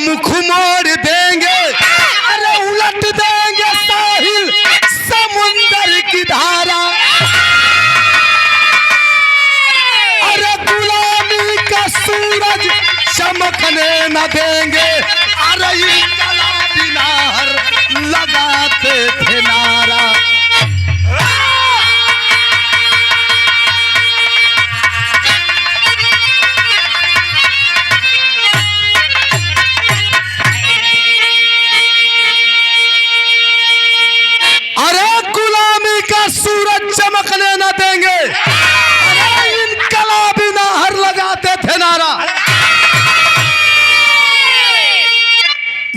मुख मोड़ देंगे, अरे उलट देंगे साहिल समुंदर की धारा। अरे गुलामी का सूरज चमकने न देंगे, अरे इनकलाबी नार लगाते थे नारा। सूरज चमकने न देंगे, इनकलाबी नाहर लगाते थे नारा।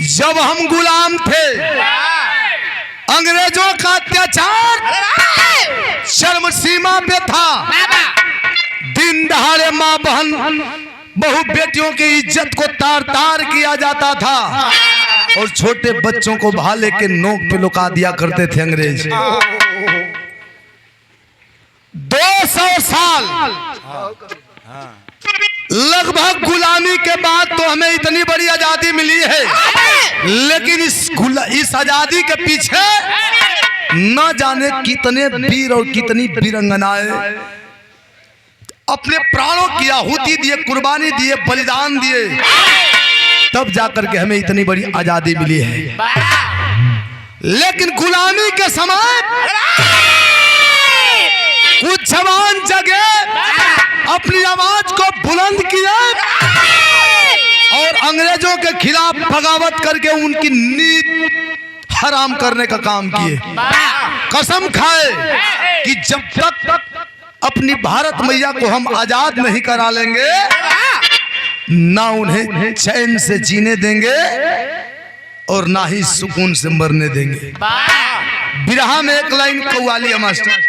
जब हम गुलाम थे, अंग्रेजों का अत्याचार चरम सीमा पे था। दिन दहाड़े माँ बहन बहु बेटियों की इज्जत को तार तार किया जाता था और छोटे बच्चों को भाले के नोक पे लुका दिया करते थे अंग्रेज। 200 साल लगभग गुलामी के बाद तो हमें इतनी बड़ी आजादी मिली है, लेकिन इस आजादी के पीछे न जाने कितने वीर और कितनी वीरंगनाएं अपने प्राणों की आहुति दिए, कुर्बानी दिए, बलिदान दिए, तब जाकर के हमें इतनी बड़ी आजादी मिली है। लेकिन गुलामी के समय कुछ जवान जगे, अपनी आवाज को बुलंद किए और अंग्रेजों के खिलाफ बगावत करके उनकी नींद हराम करने का काम किए। कसम खाए कि जब तक अपनी भारत मैया को हम आजाद नहीं करा लेंगे, ना उन्हें चैन से जीने देंगे और ना ही सुकून से मरने देंगे। बिरहा में एक लाइन कव्वाली है मास्टर।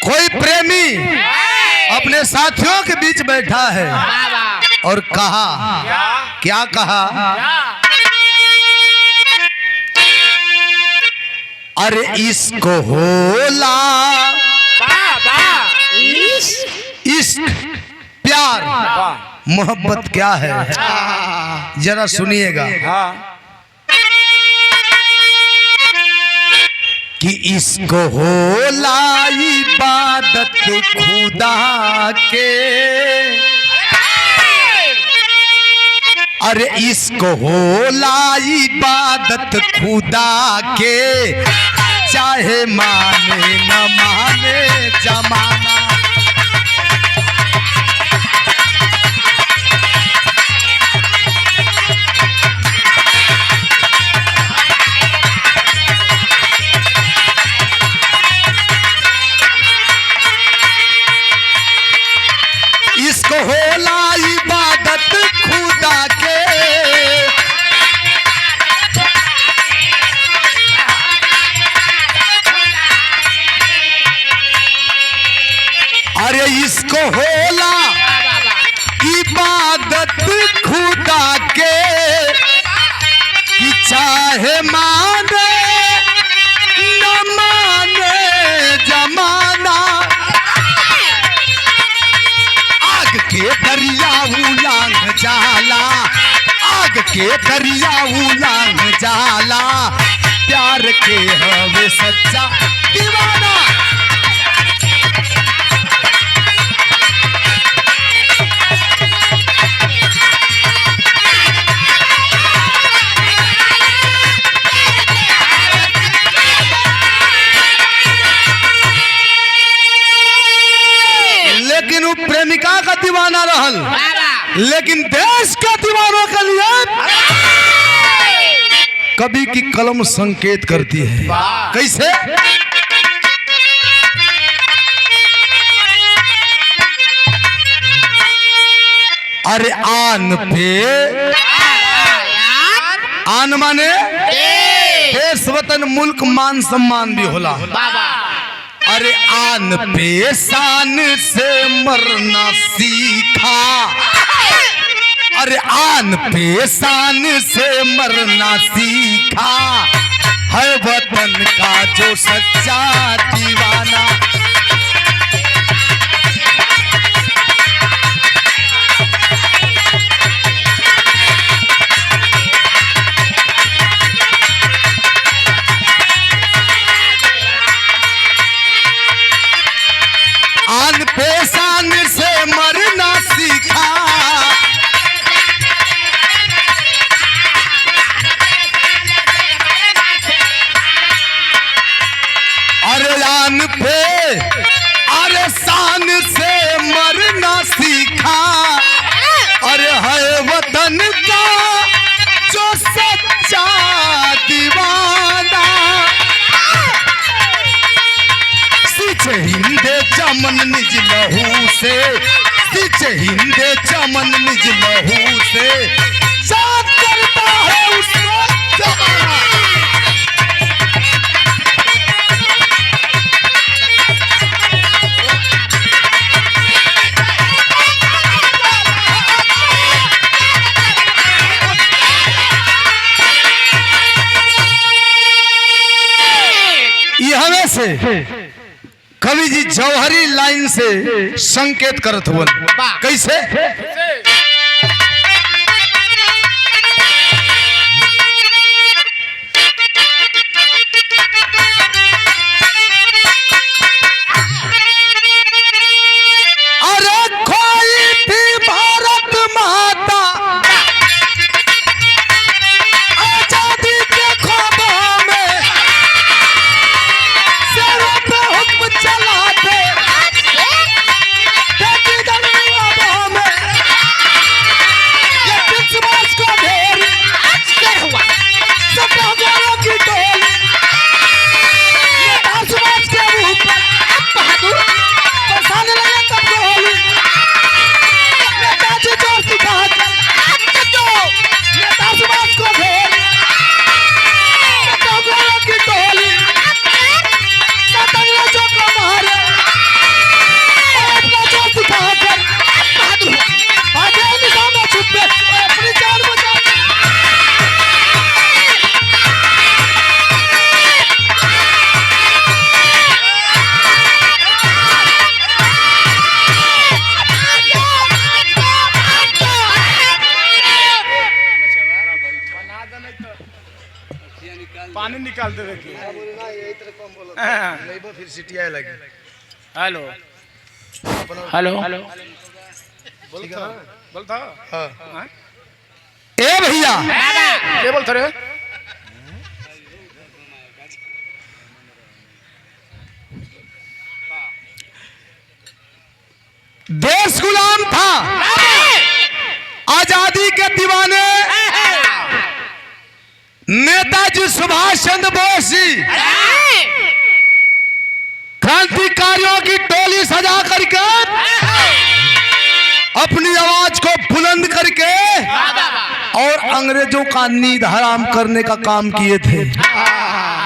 कोई प्रेमी अपने साथियों के बीच बैठा है और कहा, क्या कहा? अरे इसको होला इश्क प्यार मोहब्बत क्या है, जरा सुनिएगा कि इसको होला इबादत खुदा के, अरे इसको होला इबादत खुदा के, चाहे माने न माने जमाना। इसको होला इबादत खुदा के, अरे इसको होला इबादत खुदा के, कि चाहे माने न माने जमाना। के दरिया उलांग जाला, आग के दरिया उलांग जाला, प्यार के हवे सच्चा दीवाना। लेकिन वो प्रेमिका का दीवाना रहल, लेकिन देश के दीवानों के लिए कवि की कलम संकेत करती है। कैसे? अरे आन पे, आन माने देश वतन मुल्क मान सम्मान भी होला। अरे आन पे शान से मरना सीखा, अरे आन पे शान से मरना सीखा है वतन का जो सच्चा दीवाना। आन पे शान से मरना सीखा, अरे आन पे अरे शान से मरना सीखा, अरे है वतन का जो सच्चा दीवाना। सिच हिंदे चमन निज लहू से, सिच हिंदे चमन निज लहू से साथ करता है उसको जमाना। हमें से कवि जी जौहरी लाइन से संकेत करत हुआ कैसे? अरे खोई थी भारत माता आजादी के ख्वाबों में, चलाते पानी निकाल दे फिर सिटिया लगी। हेलो हेलो हेलो बोलता ए भैया क्या बोलते रे? देश गुलाम था, आजादी के दीवाने नेताजी सुभाष चंद्र बोस जी क्रांतिकारियों की टोली सजा करके अपनी आवाज को बुलंद करके और अंग्रेजों का नींद हराम करने का काम किए थे।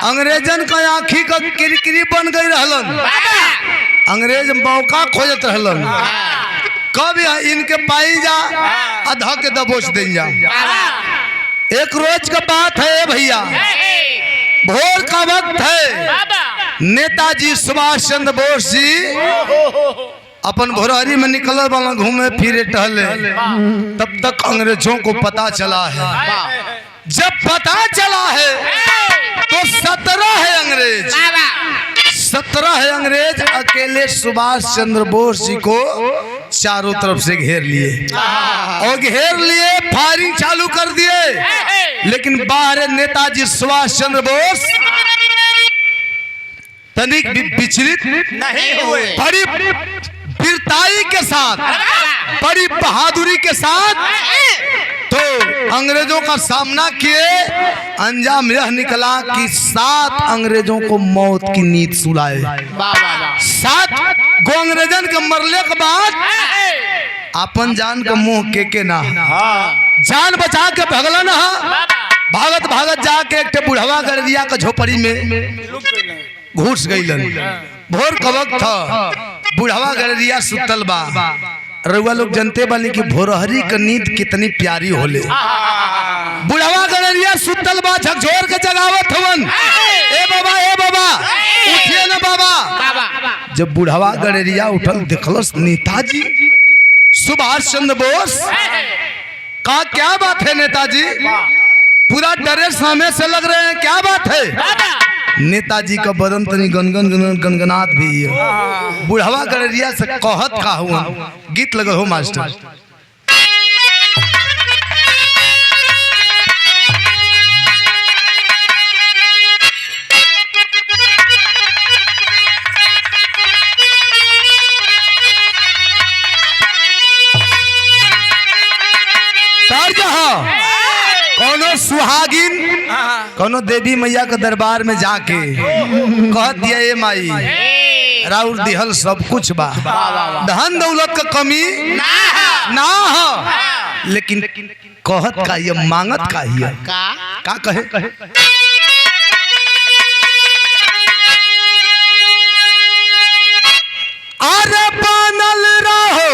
अंग्रेजन का आंखी का किरकिरी बन गई रहलन, अंग्रेज मौका खोजत रहलन कब इनके पाई जा आधा के दबोच दे जा। एक रोज का बात है भैया, भोर का वक्त है, नेताजी सुभाष चंद्र बोस जी अपन भोरहरी में निकल वाला घूमे फिरे टहले, तब तक अंग्रेजों को पता चला है। जब पता चला है तो 17 है अंग्रेज, 17 है अंग्रेज अकेले सुभाष चंद्र बोस जी को चारों तरफ से घेर लिए और घेर लिए फायरिंग चालू कर दिए। लेकिन बाहर नेताजी सुभाष चंद्र बोस तनिक भी विचलित नहीं हुए, बड़ी वीरताई के साथ, बड़ी बहादुरी के साथ तो अंग्रेजों का सामना किए। अंजाम यह निकला कि 7 अंग्रेजों को मौत की नींद सुलाए। 7 गो अंग्रेजन के मरले के बाद अपन जान के मुंह के ना जान बचा के भगलन भागत भागत जाके एक बुढ़वा गरिया के झोपड़ी में घुस गईलन। भोर का वक्त था, बुढ़वा गड़रिया सुतल बा। रउआ लोग जनते बानी कि भोरहरी का नींद कितनी प्यारी होले। बुढ़वा गड़रिया सुतल बा, झकझोर के जगावत हवन, ए बाबा उठिए ना बाबा। जब बुढ़वा गड़रिया उठल, देखलस नेताजी सुभाष चंद्र बोस। कहा क्या बात है नेताजी, पूरा डरे सामने से लग रहे हैं, क्या बात है? नेताजी का बदन तनी गनगनात भी है। बुढ़वा गड़रिया से कहत का हुआ, गीत लगे हो मास्टर। कोनो सुहागिन कोनो देवी मैया के दरबार में जाके कह दिया, ए माई राउर दिहल सब कुछ बा, धन दौलत का कमी ना हो, लेकिन कहत का ये मांगत का ही है। का कहे? अरे बनल रहो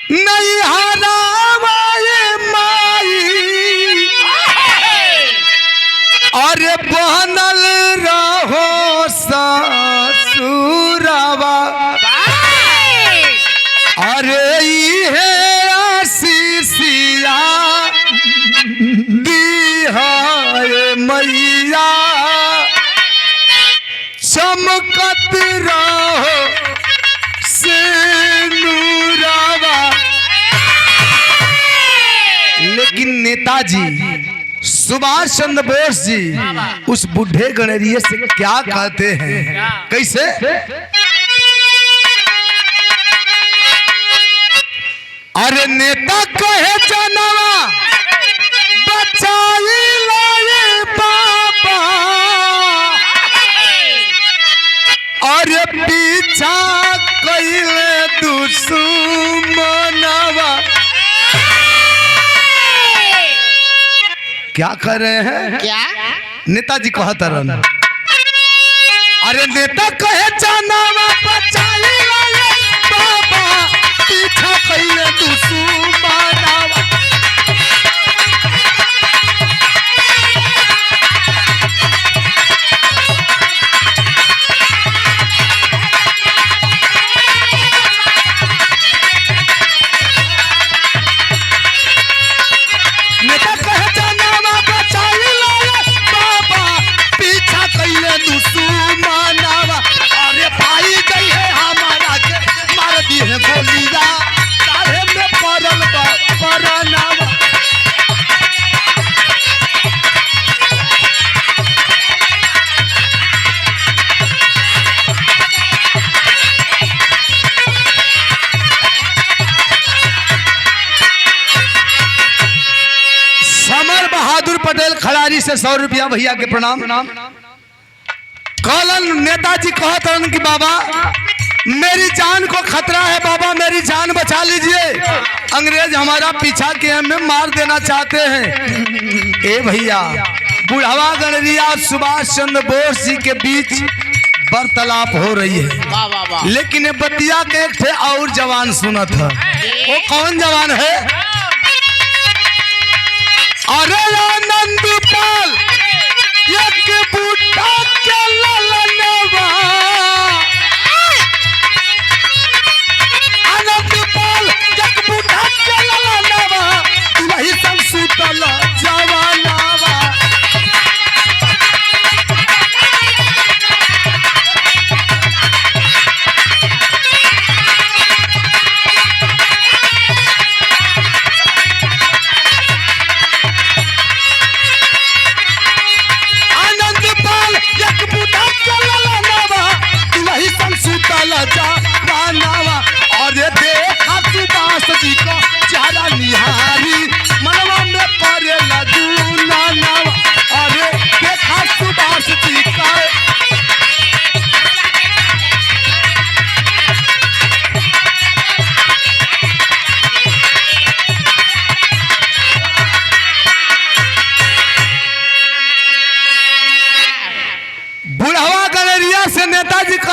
नहीं हरावाए माई, अरे बनल रहो ससुरवा, अरे इहे आशीषिया दिहाए मैया, चमकत रहो से नूरावा। लेकिन नेताजी सुभाष चंद्र बोस जी उस बुढ़े गणरिये से क्या कहते हैं, कैसे? अरे नेता कहे जनवा बचाई लाए बाबा, अरे पीछा कइले दुश्मनवा। क्या कर रहे हैं? क्या नेताजी कहता रन, अरे नेता कहे जानवा बचाई लाए बाबा, पीछा कइले दुश्मनवा। पटेल खड़ारी से 100 रुपया भैया के प्रणाम। कॉलन नेताजी कहते हैं कि बाबा मेरी जान को खतरा है, बाबा मेरी जान बचा लीजिए, अंग्रेज हमारा पीछा के हमें मार देना चाहते हैं। ए भैया बुढ़वा गणरिया सुभाष चंद्र बोस जी के बीच वार्तालाप हो रही है, लेकिन ये बतिया के एक थे और जवान सुनत है। वो कौन जवान है? अरे आनंदपाल एक बूढ़ा के ललनवा, आनंदपाल एक बूढ़ा के ललनवा, वही सब सुतल जवानवा।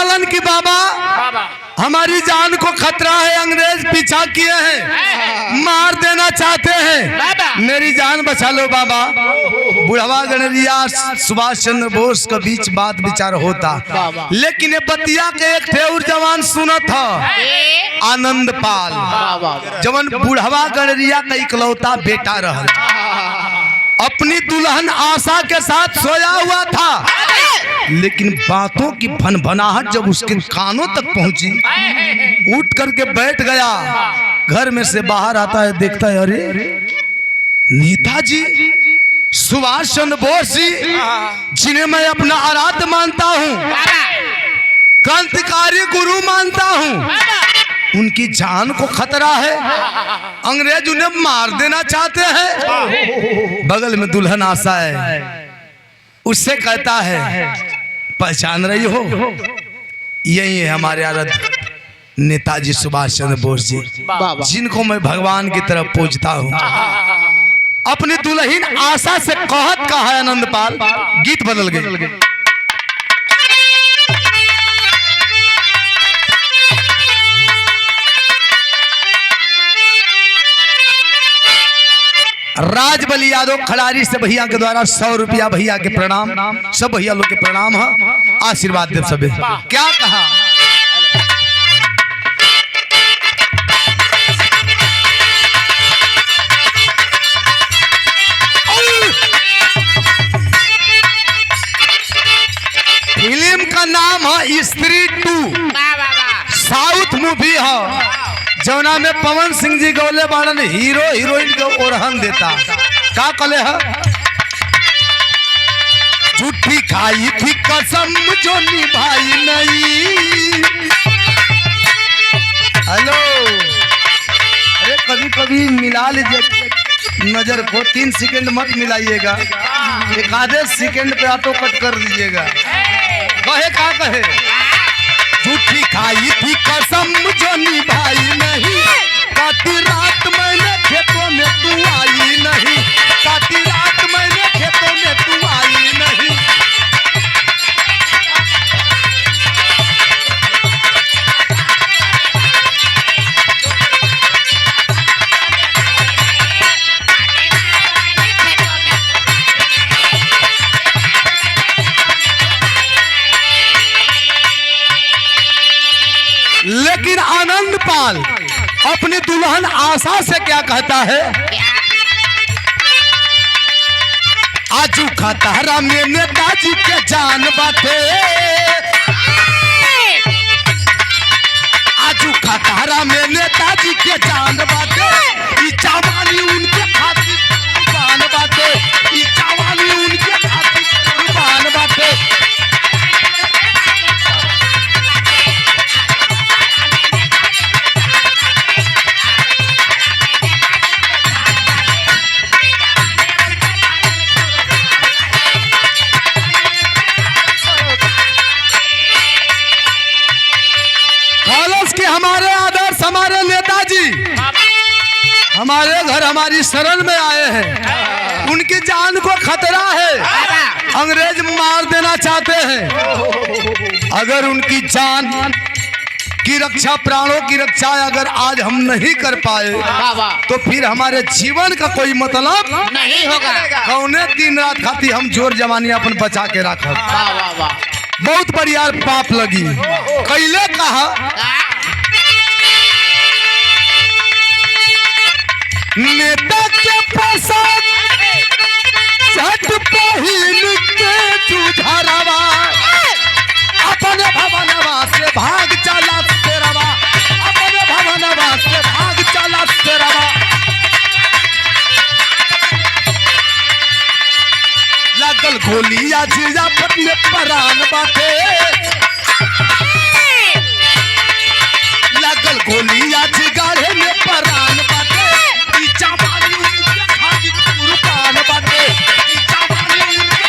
डालन कि बाबा बाबा हमारी जान को खतरा है, अंग्रेज पीछा किए हैं, मार देना चाहते हैं, मेरी जान बचा लो बाबा। बुढ़वा गणरिया सुभाष चंद्र बोस के बीच बात विचार होता, लेकिन ये बतिया के एक थे और जवान सुना था, आनंद पाल, जवन बुढ़वा गणरिया का इकलौता बेटा रहा, अपनी दुल्हन आशा के साथ सोया हुआ था, लेकिन बातों की भनभनाहट जब उसके कानों तक पहुंची, उठ करके बैठ गया। घर में से बाहर आता है, देखता है अरे नेताजी सुभाष चंद्र बोस जी, जिन्हें मैं अपना आराध्य मानता हूं, क्रांतिकारी गुरु मानता हूं, उनकी जान को खतरा है, अंग्रेज उन्हें मार देना चाहते हैं। बगल में दुल्हन आशा है, उससे कहता है पहचान रही हो, यही है हमारे आराध्य नेताजी सुभाष चंद्र बोस जी, जिनको मैं भगवान की तरफ पूजता हूँ। अपनी दुल्हन आशा से कहत कहा है आनंदपाल, गीत बदल गए। राजबली यादव खड़ारी से भैया के द्वारा 100 रुपया भैया के प्रणाम, सब भैया लोग के प्रणाम है, आशीर्वाद दे सब। क्या कहा फिल्म का नाम है स्त्री 2, साउथ मूवी है, जौना में पवन सिंह जी गौले बाड़न हीरो हीरोइन के ओरहन देता। का कले है, झूठी खाई थी कसम जो निभाई नहीं। हेलो, अरे कभी कभी मिला लीजिए नजर को, 3 सेकंड मत मिलाइएगा, एक आधे सेकंड पे ऑटो कट कर दीजिएगा। कहे का कहे, झूठी खाई थी कसम जो निभाई नहीं, काटी रात मैंने खेतों में तू आई नहीं, काटी रात मैंने खेतों में तू आई नहीं। लेकिन आनंद पाल अपनी दुल्हन आशा से क्या कहता है, आजू खतरा में नेताजी के जान बाटे, आजू खतरा में नेताजी के जान बाटे, ई जवानी उनके खातिर कुर्बान बाटे, ई जवानी उनके खातिर कुर्बान बाटे। हमारे आदर्श, हमारे नेताजी हमारे घर हमारी शरण में आए हैं, उनकी जान को खतरा है, अंग्रेज मार देना चाहते हैं। अगर उनकी जान की रक्षा, प्राणों की रक्षा अगर आज हम नहीं कर पाए, तो फिर हमारे जीवन का कोई मतलब नहीं होगा। कौने दिन रात खाती हम जोर जवानी अपन बचा के रखा, बहुत बढ़िया पाप लगी। कैले कहा, नेता के प्रसाद झट पहिल के जुझरवा, अपने भवनवा से भाग चला तेरवा, अपने भवनवा से भाग चला तेरवा। लागल गोलिया जिया पतले परान बाटे, लागल गोलिया जिगारे में परान बाटे, ई जवानी उनके खातिर कुर्बान बाटे, ई जवानी उनके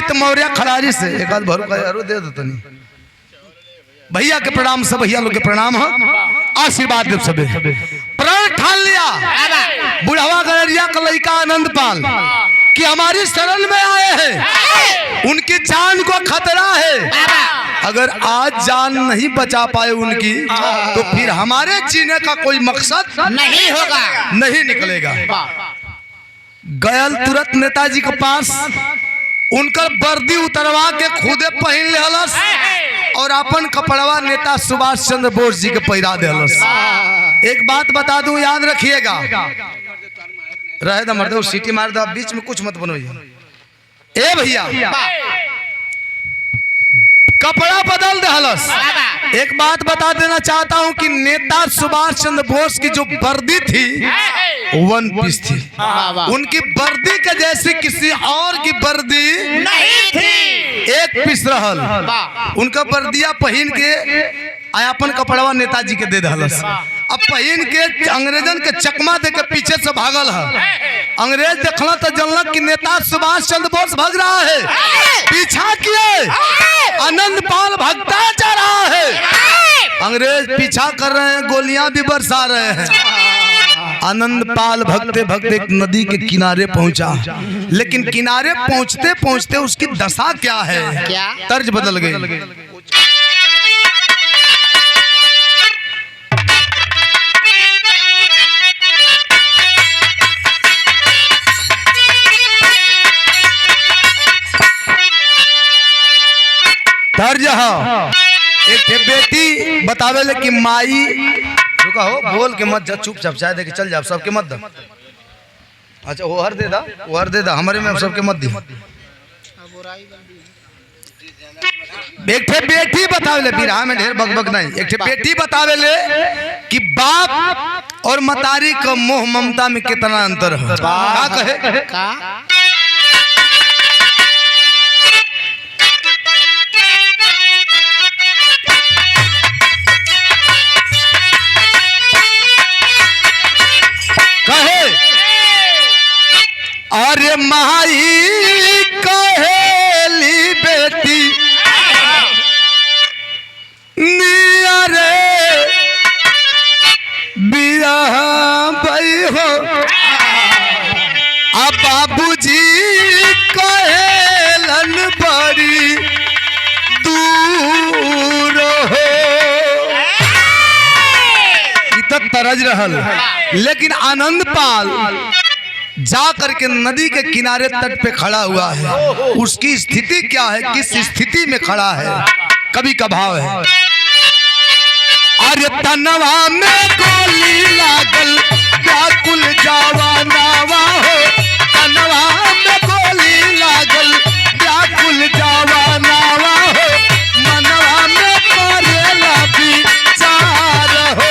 आदित्य मौर्य खरारी से एक आध भरू का दे दो तनी भैया के प्रणाम सब भैया लोग के प्रणाम है आशीर्वाद दे सबे प्रण ठान लिया बुढ़वा गड़रिया का लड़का आनंद पाल कि हमारी शरण में आए हैं उनकी जान को खतरा है अगर आज जान नहीं बचा पाए उनकी तो फिर हमारे जीने का कोई मकसद नहीं होगा नहीं निकलेगा गयल तुरंत नेताजी के पास उनकर वर्दी उतरवा के खुदे पहन लेहलस और अपन कपड़वा नेता सुभाष चंद्र बोस जी के पहिरा देहलस। एक बात बता दूं याद रखिएगा रहे तो मर्द सीटी मार दो बीच में कुछ मत बनोइए ए भैया कपड़ा बदल देहलस। एक बात बता देना चाहता हूं कि नेता सुभाष चंद्र बोस की जो वर्दी थी वन पीस थी उनकी वर्दी के जैसी किसी और की वर्दी नहीं थी एक पीस रहल उनका वर्दिया पहन के अपन कपड़वा नेताजी के दे दहलस। अब पहन के अंग्रेजन के चकमा दे के पीछे से भागल है अंग्रेज देखला तो जनलक कि नेता सुभाष चंद्र बोस भाग रहा है पीछा किए आनंद पाल भागता जा रहा है अंग्रेज पीछा कर रहे हैं गोलियां भी बरसा रहे हैं। आनंद पाल भगते भगते एक नदी के किनारे पहुंचा लेकिन किनारे पहुंचते पहुंचते उसकी दशा क्या है क्या? तर्ज बदल गई। तर्ज एक बेटी बतावे ले कि माई रुका हो बोल के मत जा चुपचाप चाय दे के चल जा सबके मत द अच्छा वो हर दे दा हमारे में सबके मत दी। एक बेटी बतावे ले बिरहा में ढेर बकबक नहीं एक बेटी बतावे ले कि बाप और मतारी का मोह ममता में कितना अंतर है का कहे का अरे माई कहेली बेटी नियरे बियाह भई हो अब बाबूजी कहेलन बड़ी दूर हो इतना तरज रहल लेकिन आनंद पाल जा करके नदी के किनारे तट पे खड़ा हुआ है उसकी स्थिति क्या है किस स्थिति में खड़ा है कवि का भाव है अरे तनवा में गोली लागल व्याकुल जावा नावा हो तनवा में गोली लागल व्याकुल जावा नावा हो मनवा में करेला विचार हो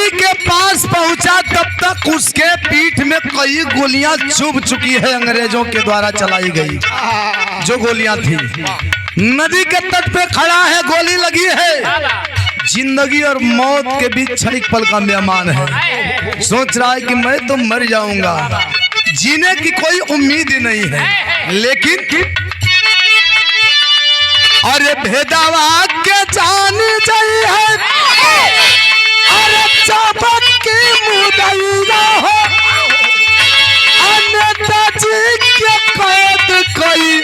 पहुंचा तब तक उसके पीठ में कई गोलियां चुभ चुकी है अंग्रेजों के द्वारा चलाई गई जो गोलियां थी नदी के तट पे खड़ा है गोली लगी है जिंदगी और मौत के बीच क्षणिक पल का मेहमान है सोच रहा है कि मैं तो मर जाऊंगा जीने की कोई उम्मीद ही नहीं है लेकिन अरे भेदावा के जान जाई है अरे चापक की मुदैया हो नेताजी के कैद कई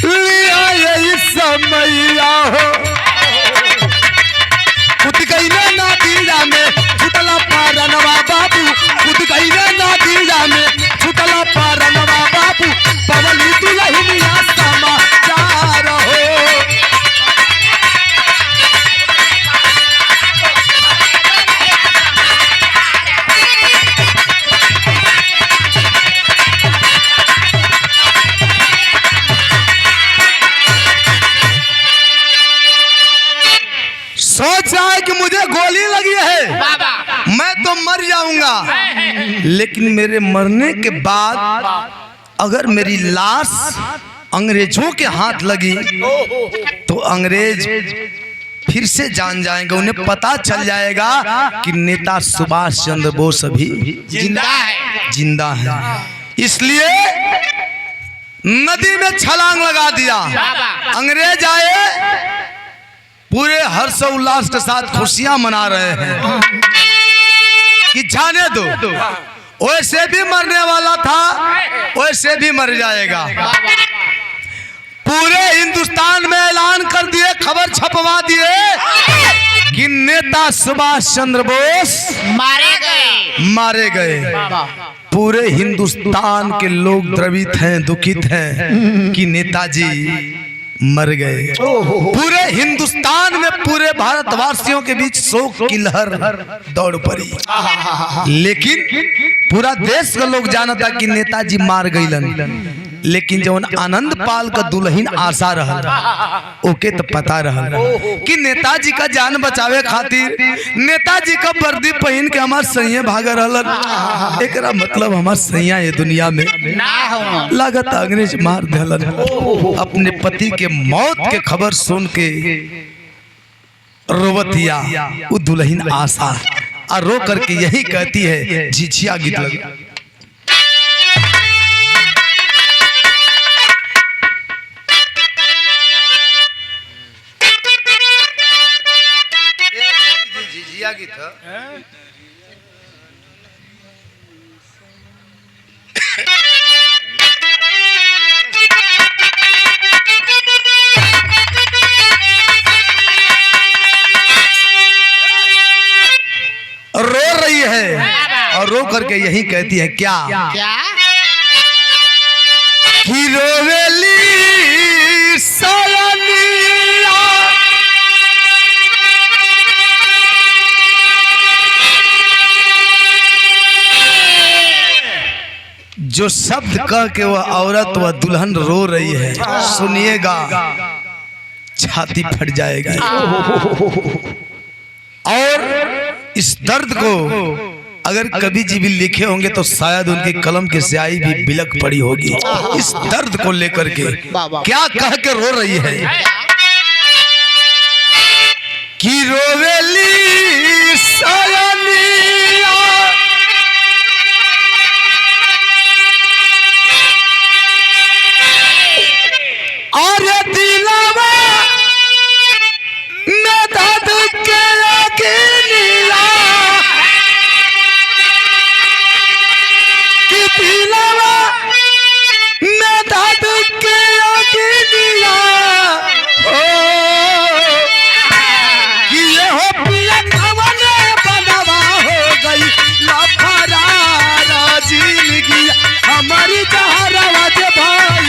लिया यही समैया हो खुद गई ना दिया में छुटला पारनवा बाबू खुद गई ना दिया में छुटला पारनवा बाबू पवली दुल्हनिया समाचार हो तो मर जाऊंगा, लेकिन मेरे मरने के बाद अगर मेरी लाश अंग्रेजों के हाथ लगी तो अंग्रेज फिर से जान जाएंगे, उन्हें पता चल जाएगा कि नेता सुभाष चंद्र बोस अभी जिंदा है। इसलिए नदी में छलांग लगा दिया। अंग्रेज आए, पूरे हर्ष उल्लास के साथ खुशियां मना रहे हैं कि जाने दो, वैसे भी मरने वाला था, वैसे भी मर जाएगा। पूरे हिंदुस्तान में ऐलान कर दिए, खबर छपवा दिए कि नेता सुभाष चंद्र बोस मारे गए। पूरे हिंदुस्तान के लोग द्रवित हैं, दुखित हैं कि नेताजी मर गए। पूरे हिंदुस्तान में, पूरे भारतवासियों के बीच शोक की लहर दौड़ पड़ी। लेकिन पूरा देश का लोग जानता कि नेताजी मार गईलन, लेकिन जब आनंद पाल का दुल्हन आशा रहल, ओके तो पता रहल कि नेताजी का जान बचावे खातिर नेताजी का वर्दी पहन के हमार सैया भाग रहल। एकरा मतलब हमार सैया ये दुनिया में लागत अंग्रेज मार देलन। अपने पति के मौत के खबर सुन के रोवतिया वो दुल्हन आशा, और रो करके यही कहती है, झिझिया गीत लगा। गीत रो रही है और रो करके यही कहती है, क्या कि रोवेली जो शब्द कह के वह औरत वह दुल्हन रो रही है, सुनिएगा छाती फट जाएगी। और इस दर्द को अगर कवि जी भी लिखे होंगे तो शायद उनकी कलम की स्याही भी बिलक पड़ी होगी। इस दर्द को लेकर के क्या कह के रो रही है कि रोवेली सयानिया और दिलवा में दर्द के अकेलिया कि दिलवा में दर्द के अकेलिया ओ कि ये हो पिया खवने बनवा हो गई लफड़ा जिंदगी हमारी जहरवा जे भाई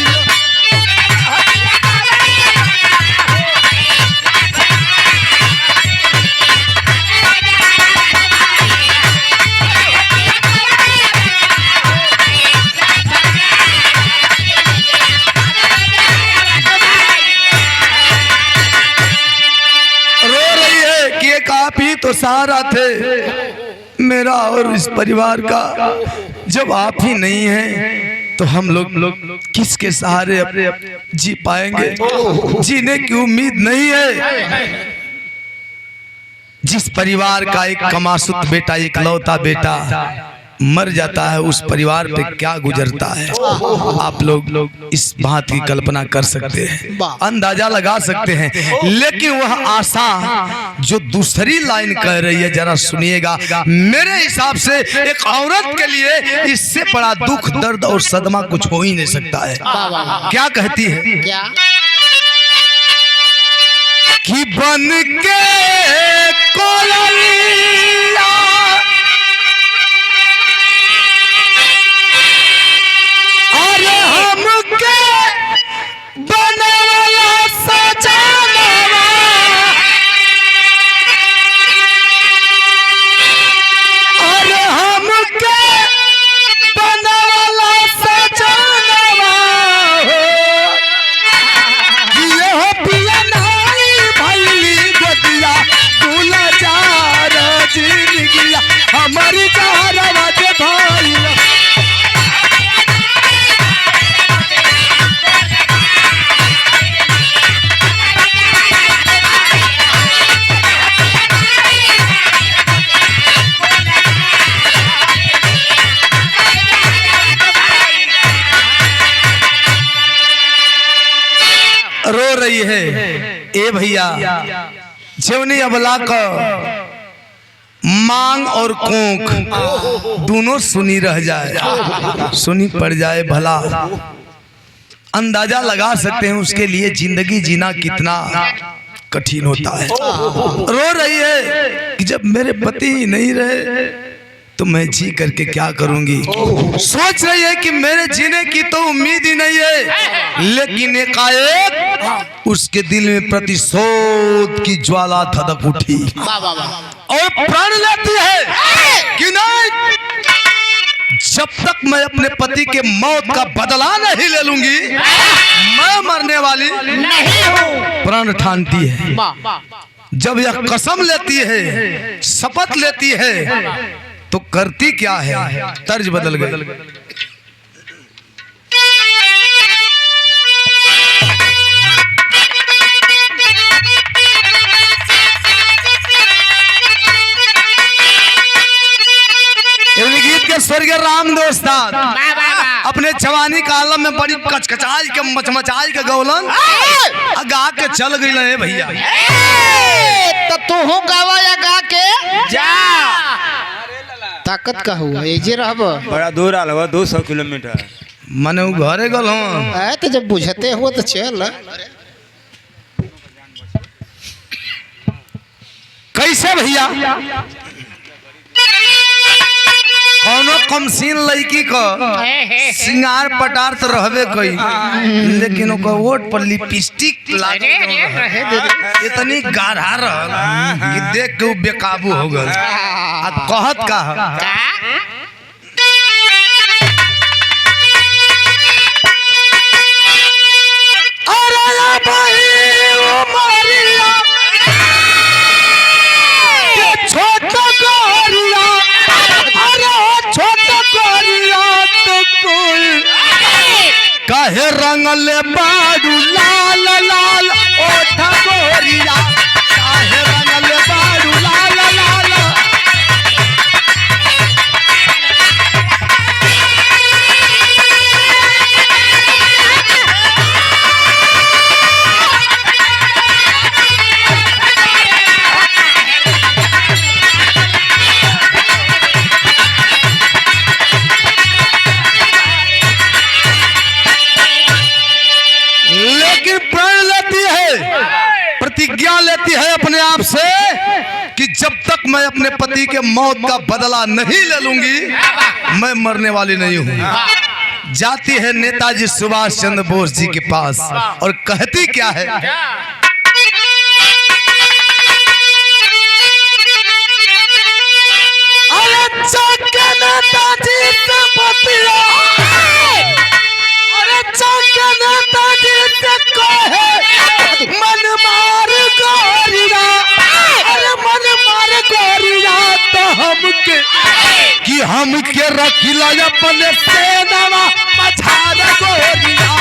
तो सहारा थे मेरा और इस परिवार का। जब आप ही नहीं हैं तो हम लोग किसके सहारे जी पाएंगे? जीने की उम्मीद नहीं है। जिस परिवार का एक कमासुत बेटा, एक लौता बेटा मर जाता है, उस परिवार पे क्या गुजरता है आप लोग इस बात की कल्पना कर सकते हैं, अंदाजा लगा सकते हैं। लेकिन वह आशा जो दूसरी लाइन कह रही है, जरा सुनिएगा। मेरे हिसाब से एक औरत के लिए इससे बड़ा दुख, दर्द और सदमा कुछ हो ही नहीं सकता है। क्या कहती है? कि बन के कोलरिया अरे हमके बनवाला सजानवा अरे हमके बनवाला सजानवा ये हो पिया नहीं भैली गोदिया दूल्हा जा जिंदगी रो रही है। ए भैया, जेवनी अबला का मांग और कोंख दोनों सुनी रह जाए, सुनी पड़ जाए भला, अंदाजा लगा सकते हैं उसके लिए जिंदगी जीना कितना कठिन होता है। रो रही है कि जब मेरे पति ही नहीं रहे तो मैं जी करके क्या करूंगी। सोच रही है कि मेरे जीने की तो उम्मीद ही नहीं है, लेकिन एकाएक उसके दिल में प्रतिशोध की ज्वाला धधक उठी और प्रण लेती है कि नहीं, जब तक मैं अपने पति के मौत का बदला नहीं ले लूंगी मैं मरने वाली नहीं हूं। प्रण ठानती है। जब यह कसम लेती है, शपथ लेती है, तो करती क्या है, तर्ज बदल गई। गीत के स्वर्गीय राम दोस्ताद अपने जवानी का आलम में बड़ी कचकचाई के मचमचाई के गौलन गा के चल गई है भैया। तो तू हो गावा या गा के जा, ताकत का हुआ एजे रहब। बड़ा दूर आल 200 किलोमीटर मने वो घरे गल हूँ। तो जब बुझते हो तो चल। कैसे भैया, कौनो कमसीन लड़की को सिंगार पटार तो रहबे कई, लेकिन ओकर ओठ पर लिपस्टिक लागल इतनी गाढ़ा रहल कि देख के बेकाबू हो गल। आ कहत का काहे रंगल बाडू लाल लाल ओठा गोरिया, काहे रंगल बाडू लाल लाल। प्रतिज्ञा लेती है अपने आप से कि जब तक मैं अपने पति के मौत का बदला नहीं ले लूंगी मैं मरने वाली नहीं हूं। जाती है नेताजी सुभाष चंद्र बोस जी के पास और कहती क्या है, मन मार गोरिया, अरे मन मार गोरिया तो हमके कि हमके रखिला अपने सेनावा पछाड़ गोरिया।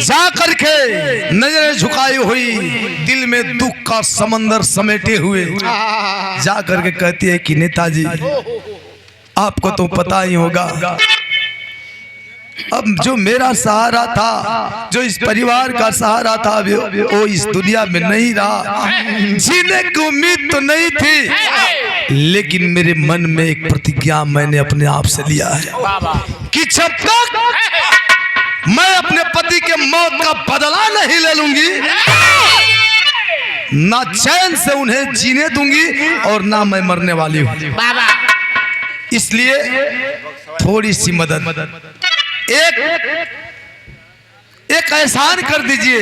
जा करके नजरें झुकाई हुई, दिल में दुख का समंदर समेटे हुए जा करके कहती है कि नेताजी आपको तो पता ही होगा, अब जो मेरा सहारा था, जो इस परिवार का सहारा था, वो इस दुनिया में नहीं रहा। जीने की उम्मीद तो नहीं थी, लेकिन मेरे मन में एक प्रतिज्ञा मैंने अपने आप से लिया है कि जब तक मैं अपने पति के मौत का बदला नहीं ले लूंगी ना चैन से उन्हें जीने दूंगी और ना मैं मरने वाली हूं। इसलिए थोड़ी सी मदद, एक एहसान कर दीजिए,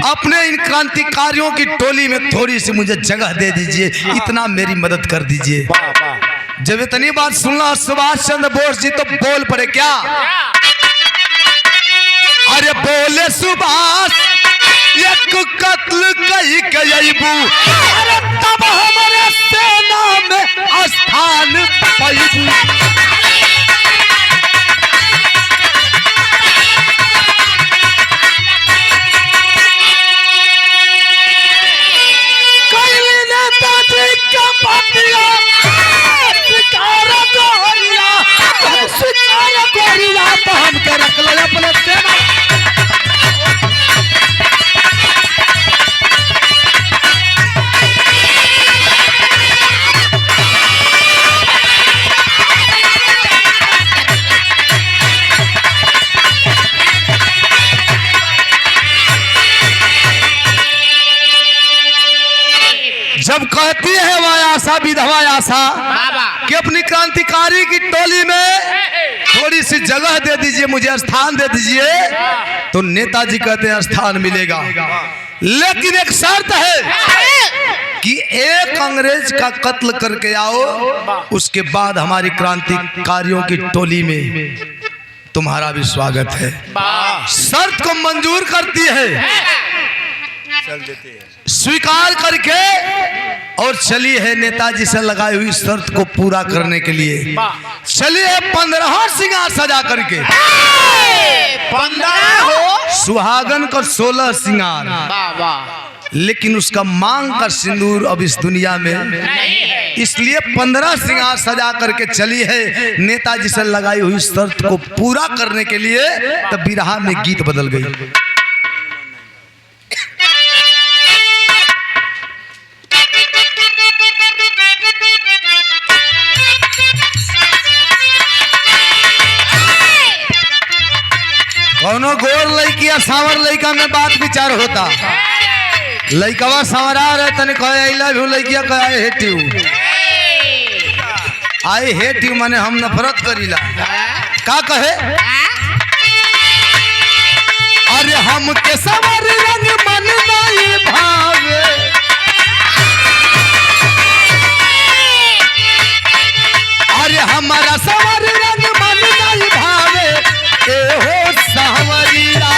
अपने इन क्रांतिकारियों की टोली में थोड़ी सी मुझे जगह दे दीजिए, इतना मेरी मदद कर दीजिए। जब इतनी बात सुनना सुभाष चंद्र बोस जी तो बोल पड़े क्या, अरे बोले सुभाष एक कत्ल कई कईबू, अरे तब हमारे से पाई। तो हम के रख लो अपने सेना। जब कहती है वह आशा विधवा आशा कि अपनी क्रांतिकारी की टोली में थोड़ी सी जगह दे दीजिए, मुझे स्थान दे दीजिए, तो नेताजी कहते हैं स्थान मिलेगा, लेकिन एक शर्त है कि एक अंग्रेज का कत्ल करके आओ, उसके बाद हमारी क्रांतिकारियों की टोली में तुम्हारा भी स्वागत है। शर्त को मंजूर करती है, चल देते हैं। स्वीकार करके और चली है नेताजी से लगाई हुई शर्त को पूरा करने के लिए। चली है 15 सिंगार सजा करके, 15 हो सुहागन का 16 सिंगार, लेकिन उसका मांग का सिंदूर अब इस दुनिया में नहीं है, इसलिए 15 सिंगार सजा करके चली है नेताजी से लगाई हुई शर्त को पूरा करने के लिए। तब बिरहा में गीत बदल गई। कौनो गोर लड़की या सांवर लड़का में बात विचार होता, लड़कवा सांवरा रहे तने कहे आई लव यू, लड़किया कहे I hate you. I hate you माने हम नफरत करीला, का कहे अरे हम के सवर रंग मन नहीं भावे, अरे हमारा सवर रंग मन नहीं भावे, ए हो सांवरिया।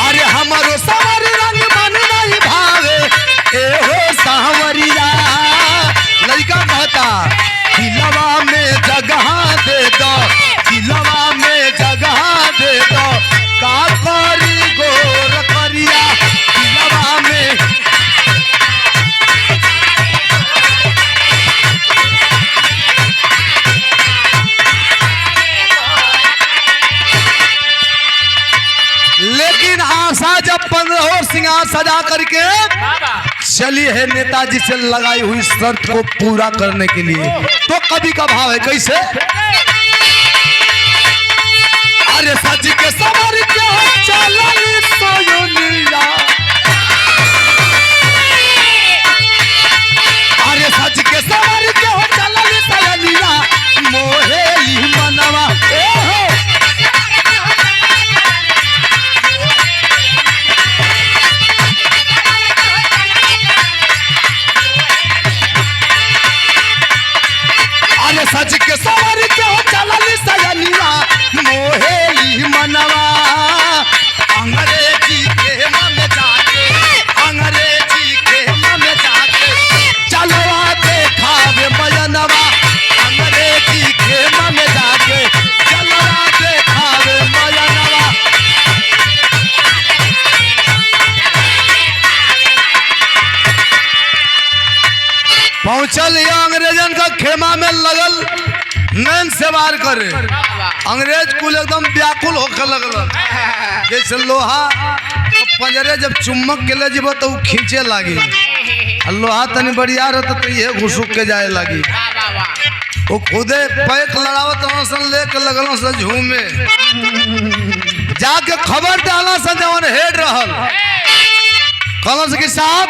अरे हमारो सवर रंग मन नहीं भावे, ए हो सांवरिया। लड़का कहता दिलवा में जगह दे दो, दिलवा में जगह दे दो, का करी गोर करिया दिलवा में। लेकिन आशा जब 15 सिंगार सजा करके चली है नेताजी से लगाई हुई शर्त को पूरा करने के लिए, तो कभी का भाव है कैसे, अरे सच के सवर के हो चलनी सोनिया, अरे सच के सवर के हो चलनी सोनिया, मोहेली मनवा ए हो। अरे सच के सवर के हो चलनी सजनिया, मोहेली मनवा। अंग्रेजी के मन जाके, अंग्रेजी के मन जाके, चलवा देखावे मयनवा, अंग्रेजी के मन जाके, चलवा देखावे मयनवा। पहुंचल अंग्रेजन का खेमा में लगल नैन से वार करे, अंग्रेज कुल एकदम व्याकुल होकर लगल, जैसे लोहा पंजरे जब चुम्बक के ले जीव तो खींचे लगी, लोहा तनी बढ़िया रहता तो ये घुसुक के जाए लगी, वो खुदे पैक लड़ावत सन लेके लगल से झूमे, जाके खबर डाला सन जवन हेड रहल कलश के साथ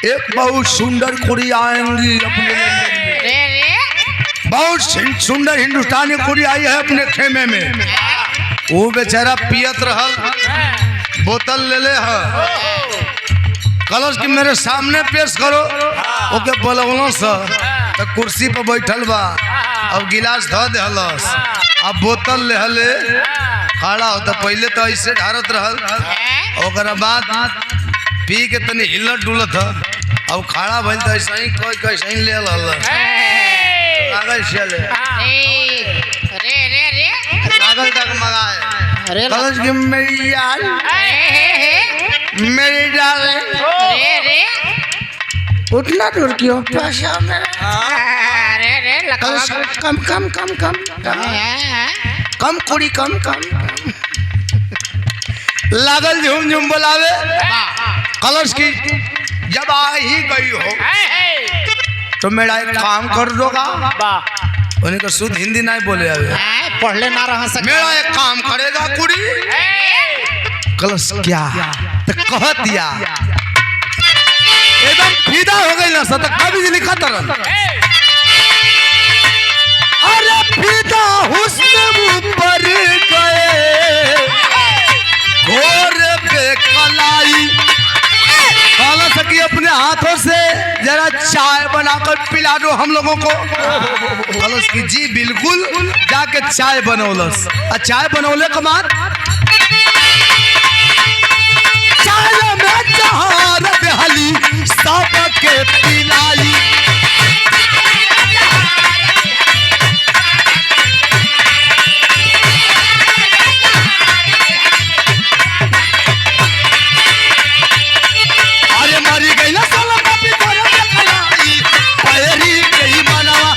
एक बहुत सुंदर कुड़ी आएंगी अपने, बहुत सुंदर हिंदुस्तानी कुड़ी आई है अपने खेमे में। वो बेचारा पियत रहल, बोतल ले ले है, कलश के मेरे सामने पेश करो, ओके बोलवलो सा तो कुर्सी पर बैठल बा, अब गिलास धो देहलस, अब बोतल ले हले खड़ा होता पहले तो ऐसे ढारत रहल ओकरा बाद पी के तनी हिलत डुलत ह अब खड़ा भइल तो ऐसे ही कोई कैसे ही ले लल लागल चले रे रे रे लागल तक मगाए अरे कलश की मेरी यार मेरी डार्लिंग रे रे उतना दूर क्यों अरे रे लगा कम कम कम कम कम कुड़ी कम कम लागल झूम झूम बोलावे कलश की जब आ ही गई हो तो मेरा एक काम कर दोगा उन्हें को शुद्ध हिंदी नहीं बोले आवे पढ़ले ना रह सके मेरा एक काम करेगा कुड़ी कलश क्या तो कह दिया एकदम फिदा हो गई ना सत कभी लिखा तरन अरे फिदा हुस्न पर गए घोर पे कलाई काला सकी अपने हाथों से जरा चाय बनाकर पिला दो हम लोगों को कलश की जी बिल्कुल जाके चाय बनौलस चाय बनौले के बाद चाय में जहार दहली सब के पिलाई अरे मरी गई ना साला बापी तोरा के खलाई पैरी गई मनवा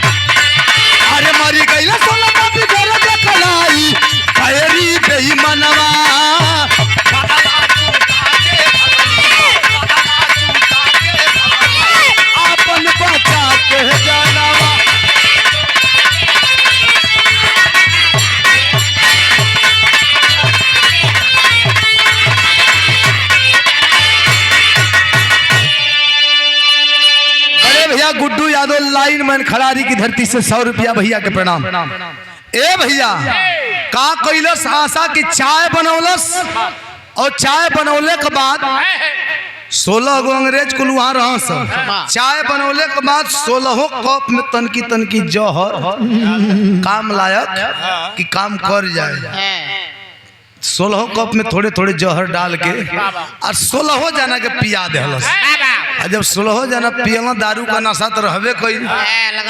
अरे मरी गई ना साला बापी तोरा के खलाई पैरी गई मनवा अपन बचा के जानवा भैया गुड्डू यादव लाइन मैन खरारी की धरती से 100 रुपया भैया के प्रणाम। ए भैया का कैलस आशा की चाय बनौलस और चाय बनौले के बाद 16 गो अंग्रेज कुल वहां रह चाय बनौले के बाद 16 कप में तनकी तनकी जहर काम लायक कि काम कर जाए 16 कप में थोड़े थोड़े जहर डाल के और 16 जना के पिया देहलस जब 16 जना पियला दारू का नशा तो रहबे कोई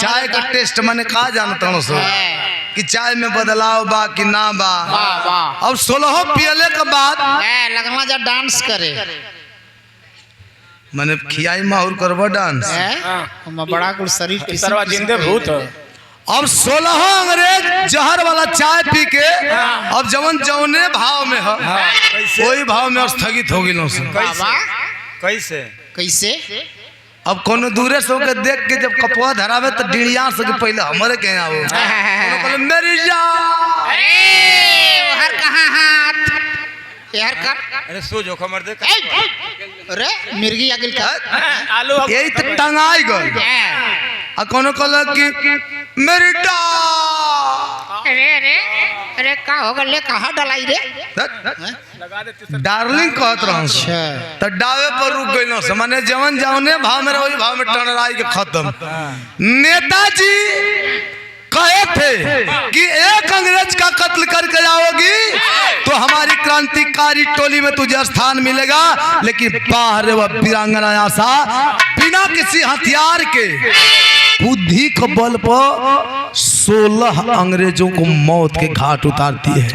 चाय का टेस्ट मैंने कहा जानता हूँ सो कि चाय में बदलाव बा कि ना बा अब 16 पियले के बाद लगना जा डांस करे मैंने खियाई माहौर करबा डांस हम बड़ा कुल शरीर की सरवा जिंदे भूत अब 16 अंग्रेज जहर वाला चाय पी के अब जवन जौने भाव में है वही भाव में स्थगित हो गई कैसे कैसे अब कोनो दूरे से होके देख के जब कपवा धरावे तो डिड़िया से पहले हमारे के आओ कहले मेरी जान अरे हर कहाँ हाथ यार कर अरे सो जो खबर दे अरे मिर्गी आगिल का आलू यही तो टंगाई गल आ कोनो कहला कि मेरी डा अरे अरे अरे का हो गले कहाँ डलाई रे लगा देते डार्लिंग कहत रहूं तो डावे पर रुक गई ना माने जवन जवने भाव में वही भाव में टनराई के खत्म नेताजी कहे थे कि एक अंग्रेज का कत्ल करके जाओगी तो हमारी क्रांतिकारी टोली में तुझे स्थान मिलेगा लेकिन बाहर वह वीरांगना आशा बिना किसी हथियार के बुद्धि के बल पर 16 अंग्रेजों को मौत के घाट उतारती है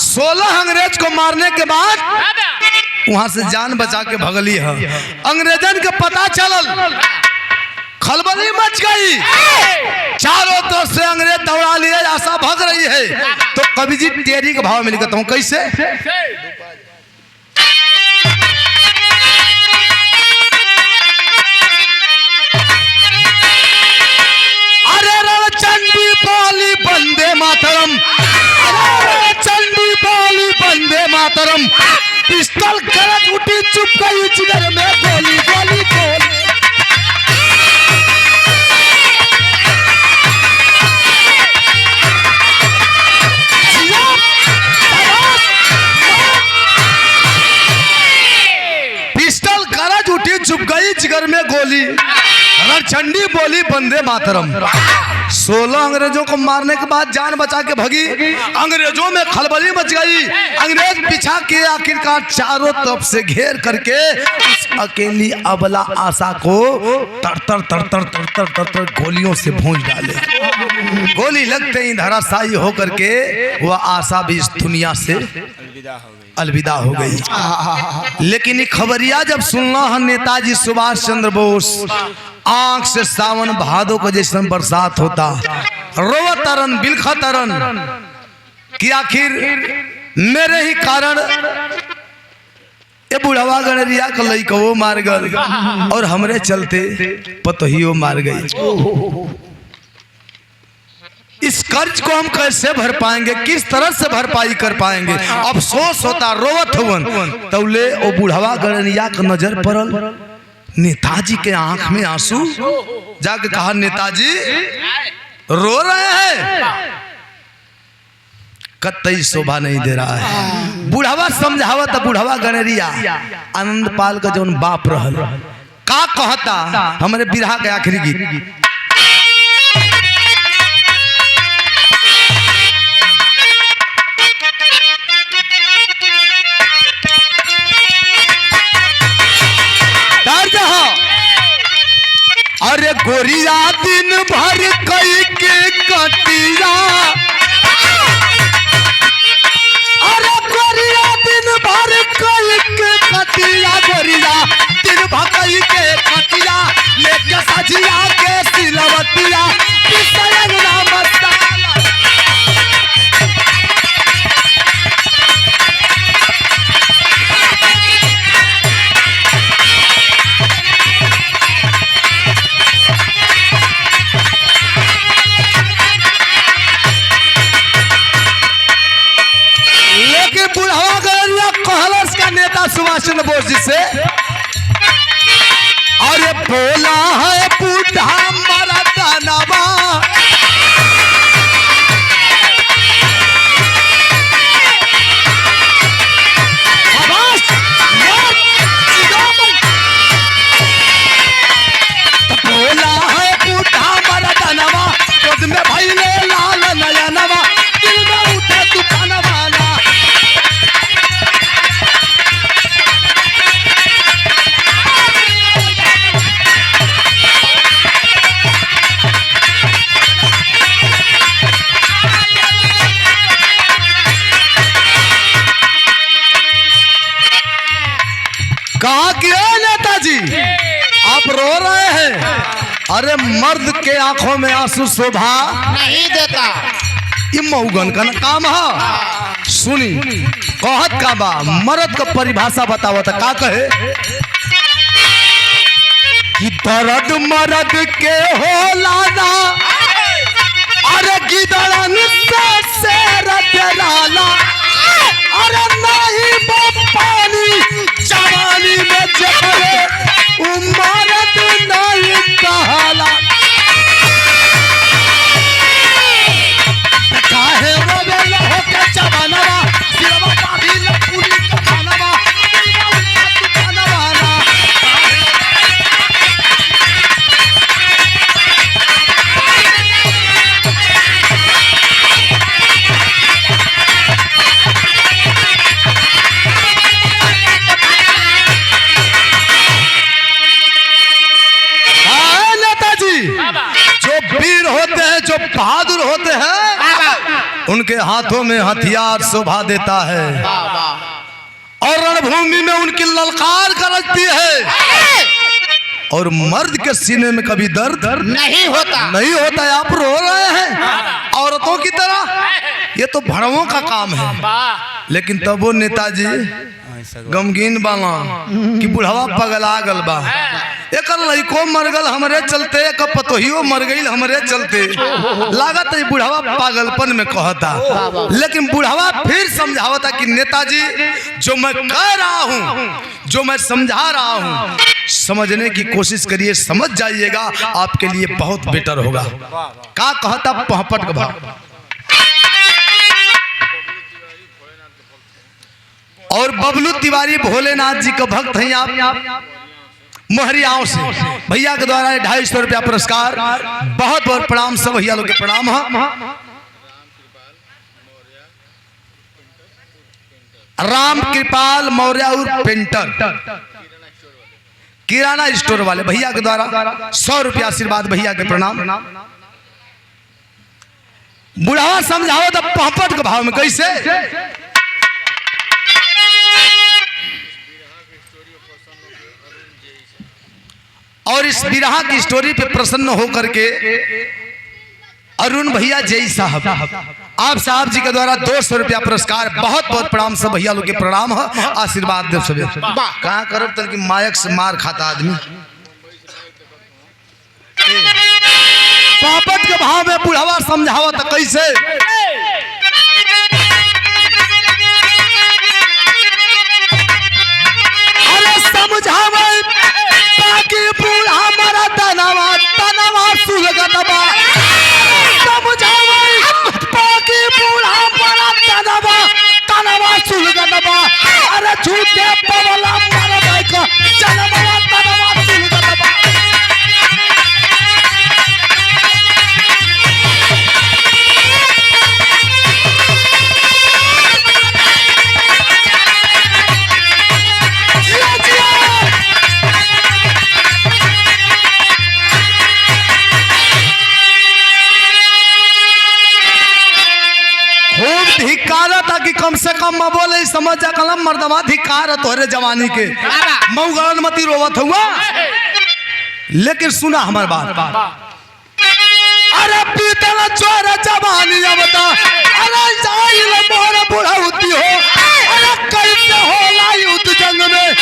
16 अंग्रेज को मारने के बाद वहां से जान बचा के भगली है अंग्रेजन के पता चलल खलबली मच गई चारों तरफ से अंग्रेज दौड़ा लिए आशा भग रही है तो कवि जी तेरी का भाव में लिखता हूँ कैसे अरे रणचंडी बोली बंदे मातरम अरे चंडी बोली बंदे मातरम पिस्तौल करत उठी चुप गई जिगर में गोली गोली गोली चंडी बोली वंदे मातरम। 16 अंग्रेजों को मारने के बाद जान बचा के भगी। अंग्रेजों में खलबली मच गई। अंग्रेज पीछा किए, आखिरकार चारों तरफ से घेर करके उस अकेली अबला आशा को तर तर गोलियों से भूंज डाले। गोली लगते ही धराशायी होकर के वह आशा भी इस दुनिया से अलविदा हो गई। लेकिन ये खबरिया जब सुनना है नेताजी सुभाष चंद्र बोस, आंख से सावन भादों को जैसे बरसात होता, रोवा तरन बिलखा तरन कि आखिर मेरे ही कारण ये बुढ़वा गणरिया का लइका वो मार गल और हमरे चलते पतोहियो मार गई। इस कर्ज को हम कैसे भर पाएंगे, किस तरह से भरपाई कर पाएंगे? अफसोस होता, रोवत हुवन। तौले ओ बुढ़वा गणरिया का नजर पड़ल, नेताजी के आंख में आंसू। जाके कहा, नेताजी रो रहे हैं, कतई शोभा नहीं दे रहा है। बुढ़वा समझावत, बुढ़वा गणरिया आनंद पाल का जौन बाप रहल का कहता, हमारे बिरहा के आखिरी गीत। अरे गोरिया दिन भर कई के कटिया, अरे गोरिया दिन भर कई के कटिया, गोरिया दिन भर कई के कटिया, लेके सजिया के सिलवतिया किसयन नाम मसाला। सुभाष चंद्र बोस जी से, अरे बोला है बूढ़ा मरदानवा, बोला है बूढ़ा मरदानवा, खुद में भइले लाल नयनवा, दिल में उठे तूफान वाला। कहा गया नेताजी, आप रो रहे हैं? अरे मर्द के आंखों में आंसू शोभा नहीं देता, ये मऊगन का काम है। सुनी कहत का बा, मर्द का परिभाषा बताओ तो का कहे कि दर्द मर्द के होला ना, अरे गिदड़न से रजराला, अरे नहीं वो पानी जवानी में जबरे उमरत नहीं कहला। काहे वो बेला होके जवानवा, सिरवा पाभी लपूरी कहानवा, दिलवा उल्टा तूफानवा ना। जो वीर होते हैं, जो बहादुर होते हैं, उनके हाथों में हथियार शोभा देता है और रणभूमि में उनकी ललकार गरजती है, और मर्द के सीने में कभी दर्द नहीं होता, नहीं होता है। आप रो रहे हैं औरतों की तरह, ये तो भड़वों का काम है। लेकिन तब वो नेताजी गमगीन बाला कि बुढ़वा पगला गल बा, एक लड़को मर गल हमरे चलते, एक पतोहियो मर गई हमरे चलते। लागत है बुढ़वा पागलपन में कहता, लेकिन बुढ़वा फिर समझावता कि नेताजी जो मैं कह रहा हूँ, जो मैं समझा रहा हूँ, समझने की कोशिश करिए, समझ जाइएगा, आपके लिए बहुत बेटर होगा। का कहता पहपट का भाव। और बबलू तिवारी भोलेनाथ जी का भक्त हैं आप, महरियाओं से भैया के द्वारा 250 रुपया पुरस्कार। बहुत बहुत प्रणाम, सब भैया लोग के प्रणाम है। राम कृपाल मौर्य और पेंटर किराना स्टोर वाले भैया के द्वारा 100 रुपया आशीर्वाद, भैया के प्रणाम। बुढ़ावा समझाओ तो पहपट के भाव में कैसे। और इस बिरहा की स्टोरी पे प्रसन्न होकर के अरुण भैया जय साहब, आप साहब जी के द्वारा 200 रुपया पुरस्कार। बहुत बहुत प्रणाम, सब भैया लोग के प्रणाम है, आशीर्वाद दे सब। कहाँ करब तन की मायक से मार खाता आदमी। पापत के भाव में बुढ़ावा समझावा तो कैसे। अरे समझावे ताकि बूढ़ा मरा तनवा तनवा सुलगतबा। समझावे ताकि बूढ़ा मरा तनवा तनवा सुलगतबा। अरे झूठे पवला मर भाई का जनवा तनवा सुलगतबा। धिकारत कि कम से कम मैं बोले समझ जा कलम मर्दवा धिकारत तोहरे जवानी के मऊगरण मती रोवत हुआ। लेकिन सुना हमार बात। अरे पीतल चोर जवानी बता। अरे जाइल मोर बुढ़ाउती हो। अरे कैसे होला युद्ध जंग में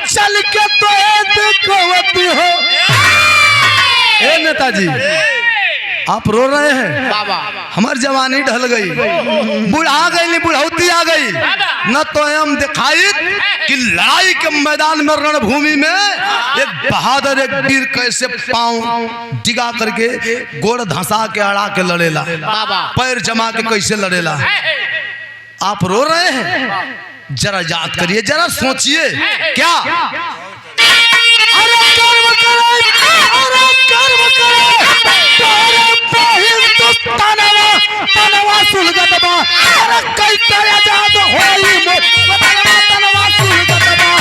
चल के तो देखवती हो। ए नेताजी आप रो रहे हैं। हमार जवानी ढल गई, बुढ़ा गई, बुढ़ौती आ गई। न तो हम दिखाई कि लड़ाई के मैदान में रणभूमि में एक बहादुर एक वीर कैसे पांव डिगा करके गोड़ धंसा के अड़ा के लड़ेला, पैर जमा के कैसे लड़ेला। आप रो रहे हैं, जरा याद करिए, जरा सोचिए। क्या अरे कर्म करे, अरे कर्म करे। तनवा तनवा सुलगतबा। अरे कैसे आजाद होई तनवा तनवा सुलगतबा।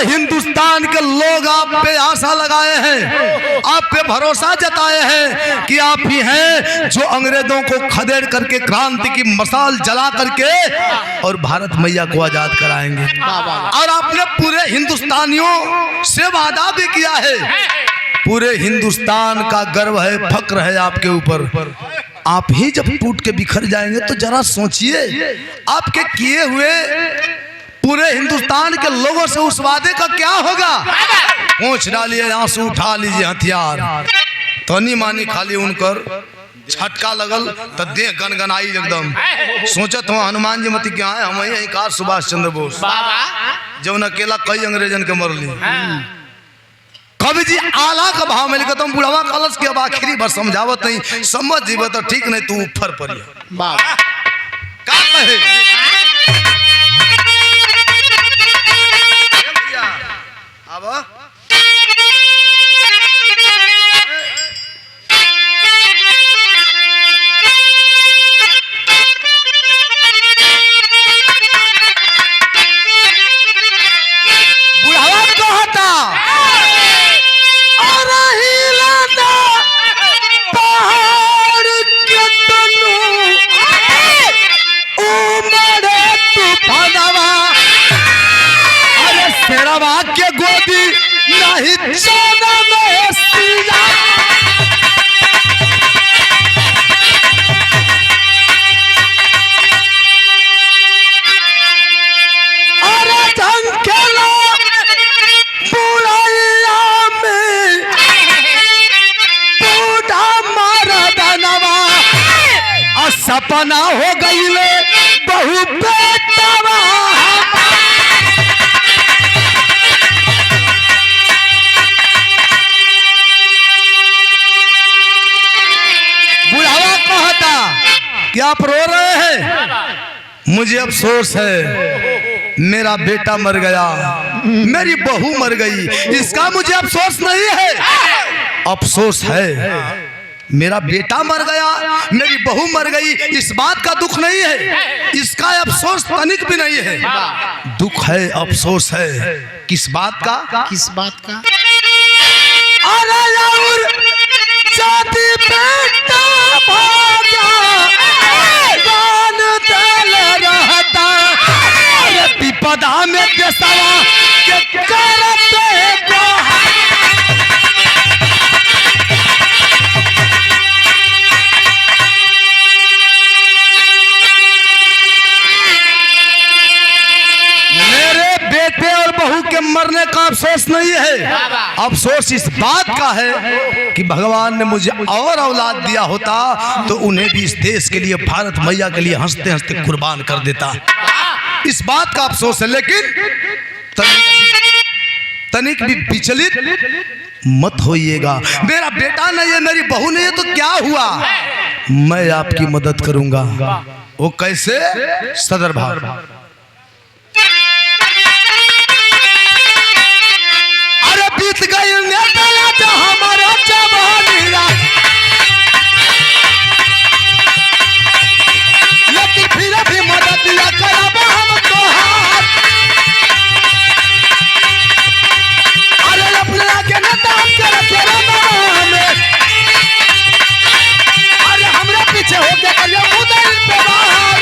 हिंदुस्तान के लोग आप पे आशा लगाए हैं, आप पे भरोसा जताए हैं कि आप ही हैं जो अंग्रेजों को खदेड़ करके क्रांति की मशाल जला करके और भारत मैया को आजाद कराएंगे। और आपने पूरे हिंदुस्तानियों से वादा भी किया है। पूरे हिंदुस्तान का गर्व है, फक्र है आपके ऊपर। आप ही जब टूट के बिखर जाएंगे तो जरा सोचिए आपके किए हुए पूरे हिंदुस्तान के लोगों से उस वादे का क्या होगा। पूछ डालिए, आंसू उठा लीजिए हथियार, तनी मानी खाली उनकर झटका लगल तो देह गनगनाई एकदम। सोचत हो हनुमान जी मती क्या है, हम यही कार सुभाष चंद्र बोस जब अकेला कई अंग्रेजन के मरली। कवि जी आला का भाव में लिखता हूँ, बुढ़ावा कलश के अब आखिरी बार समझावत नहीं, समझ जीव तो ठीक नहीं तू ऊपर पड़िया। का कहे अब बुढ़ावा कहता पहाड़ के तनु उमड़े तूफानवा। अरे शेरवा के गोदी नहीं जाना में सीधा। अरे झंकेला बुढ़ैया में बूढ़ा मार अपना हो गई ले बहु बेटवा। बुढ़ावा कहता कि आप रो रहे हैं, मुझे अफसोस है मेरा बेटा मर गया, मेरी बहू मर गई, इसका मुझे अफसोस नहीं है। अफसोस है मेरा बेटा मर गया, मेरी बहू मर गई, इस बात का दुख नहीं है, इसका अफसोस तनिक भी नहीं है। दुख है, अफसोस है किस बात का? किस बात का? अरे और जाति बेटा भागा दान दल रहता, अरे विपदा में देसवा के करते को। बेटे और बहू के मरने का अफसोस नहीं है, अफसोस इस बात का है कि भगवान ने मुझे और औलाद दिया होता तो उन्हें भी इस देश के लिए, भारत मैया के लिए हंसते हंसते कुर्बान कर देता। इस बात का अफसोस है। लेकिन तनिक भी विचलित मत होइएगा, मेरा बेटा नहीं है, मेरी बहू नहीं है तो क्या हुआ, मैं आपकी मदद करूंगा। वो कैसे? सदर भाव। बीत गई हमारा जवानीरा, लेकिन फिर भी मदद दिया करब हम तोहार। अरे अपने आगे न दाम कर हमें, अरे हमरे पीछे होके करिए मुदल पे बाहर।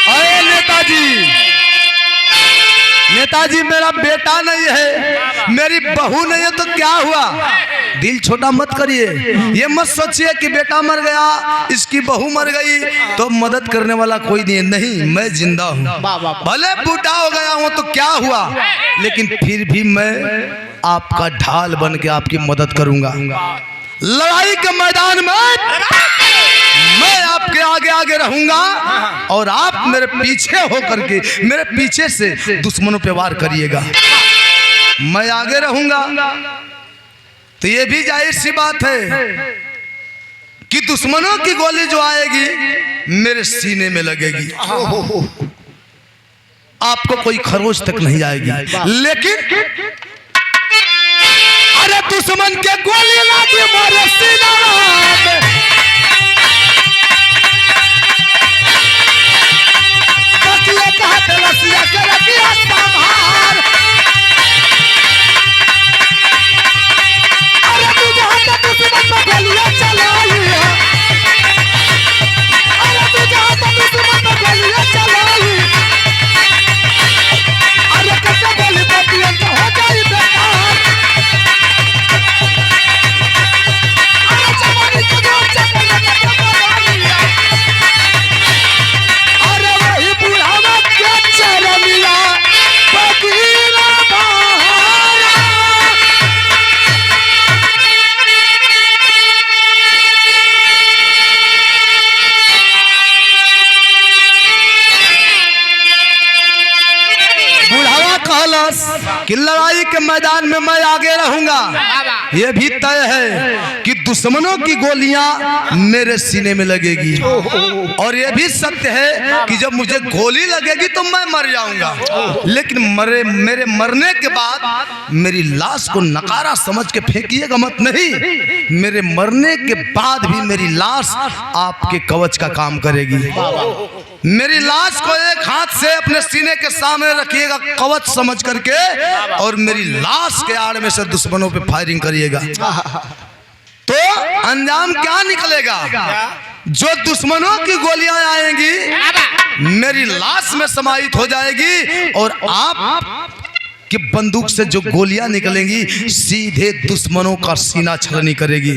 अरे नेताजी मेरा बेटा नहीं है, मेरी बहू नहीं है तो क्या हुआ? दिल छोटा मत करिए, ये मत सोचिए कि बेटा मर गया, इसकी बहू मर गई तो मदद करने वाला कोई नहीं है। नहीं, मैं जिंदा हूँ, भले बूढ़ा हो गया हूँ तो क्या हुआ, लेकिन फिर भी मैं आपका ढाल बन के आपकी मदद करूंगा। लड़ाई के मैदान में मैं आपके आगे आगे रहूंगा और आप मेरे पीछे होकर के मेरे पीछे से दुश्मनों पे वार करिएगा। मैं आगे रहूंगा तो ये भी जाहिर सी बात है कि दुश्मनों की गोली जो आएगी मेरे सीने में लगेगी, आपको कोई खरोच तक नहीं आएगी। लेकिन अरे दुश्मन के गोली लगी मेरे सीने में, रसिया के रखिया संभार। अरे तू जहाँ तक दुश्मन पर गोलियां चलाई है, अरे तू जहाँ तक दुश्मन पर गोलियां चलाई, अरे कितना गोली बतियन तो हो जाई बेकार। अरे जवानी को जोर से बोले तो बवाली है, अरे वही बुढ़ावा चरमिया बगीरा बहारा। बुढ़ावा कहलस कि लड़ाई के मैदान में मैं आगे रहूंगा, ये भी तय है कि दुश्मनों की गोलियां मेरे सीने में लगेगी, और ये भी सत्य है कि जब मुझे गोली लगेगी तो मैं मर जाऊंगा, लेकिन मेरे मरने के बाद मेरी लाश को नकारा समझ के फेंकिएगा मत। नहीं, मेरे मरने के बाद भी मेरी लाश आपके कवच का काम करेगी। मेरी लाश को एक हाथ से अपने सीने के सामने रखिएगा कवच समझ करके, और मेरी लाश के आड़ में से दुश्मनों पे फायरिंग करिएगा तो अंजाम क्या निकलेगा? जो दुश्मनों की गोलियां आएंगी मेरी लाश में समाहित हो जाएगी, और आप कि बंदूक से जो गोलियां निकलेंगी सीधे दुश्मनों का सीना छलनी करेगी।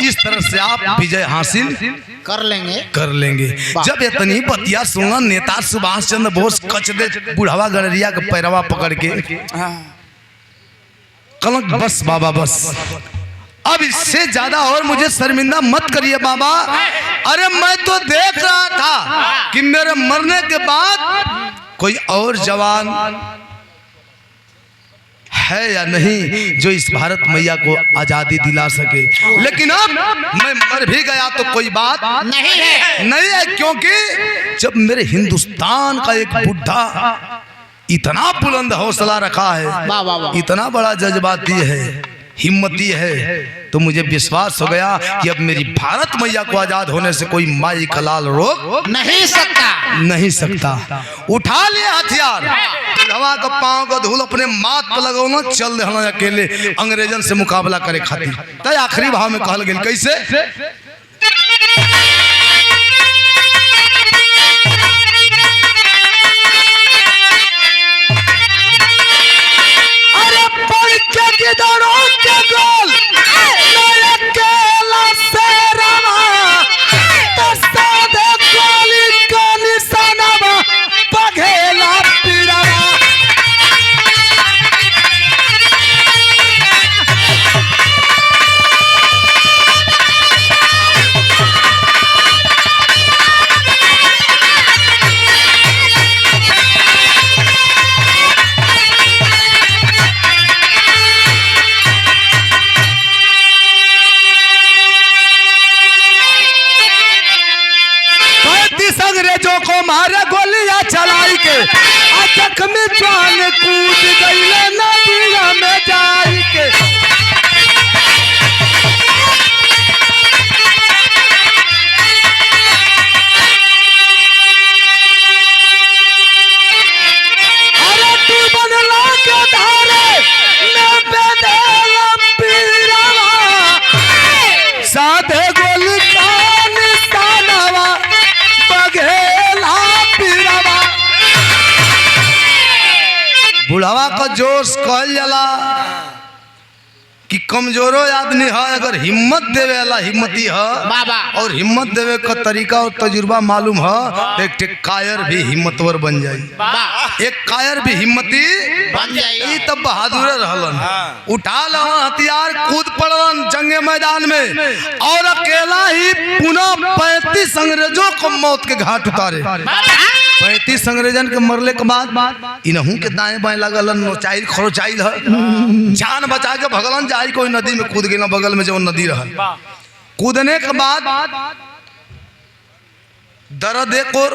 इस तरह से आप विजय हासिल कर लेंगे। जब इतनी बतिया सुना नेता सुभाष चंद्र बोस कच दे बुढ़ावा गड़रिया का पैरवा पकड़ के कलक बस बाबा बस, अब इससे ज्यादा और मुझे शर्मिंदा मत करिए बाबा। अरे मैं तो देख रहा था कि मेरे मरने के बाद कोई और जवान है या नहीं जो इस भारत मैया को आजादी दिला सके, लेकिन अब मैं मर भी गया तो कोई बात नहीं है, क्योंकि जब मेरे हिंदुस्तान का एक बुढ़ा इतना बुलंद हौसला रखा है, इतना बड़ा जज्बाती है, हिम्मती है, तो मुझे विश्वास हो गया कि अब मेरी भारत मैया को आजाद होने से कोई माई का लाल रोक नहीं सकता। उठा लिया हथियार, हवा का पांव का धूल अपने माथ पर लगाना, चल देना अकेले अंग्रेजन से मुकाबला करे खातिर। तय आखिरी भाव में कहल गेल कैसे, अरे पढ़ के किधरों के गोल अकेला से रवा, तो साधे गोली का निशाना बघेला पिरवा। अंग्रेजों को मारे गोलियां चलाई के, जख्मी जान कूद गई नदिया में जाई के। अरे तू बनला के धारे न बेदेला पीरवा, साधे गोली का निशानवा बघेला पिरवा। बुढ़ावा का जोश कहल जाला कि कमजोरो आदमी है, अगर हिम्मत देवे वाला हिम्मती है और हिम्मत देवे का तरीका और तजुर्बा मालूम है, एक कायर भी हिम्मतवर बन जाए। एक कायर भी हिम्मती बन जाए, तब बहादुर रहलन। उठा लवन हथियार, कूद पड़लन जंगे मैदान में और अकेला ही पुनः 35 अंग्रेजों को मौत के घाट उतारे। 35 अंग्रेजन के मरले के बाद इनहू के दाएं बाएं लगलन, नोचाइल खरोचाइल है, जान बचा के भगलन जाई कोई नदी में कूद गए, बगल में जो नदी रहल। कूदने के बाद दर्द एक और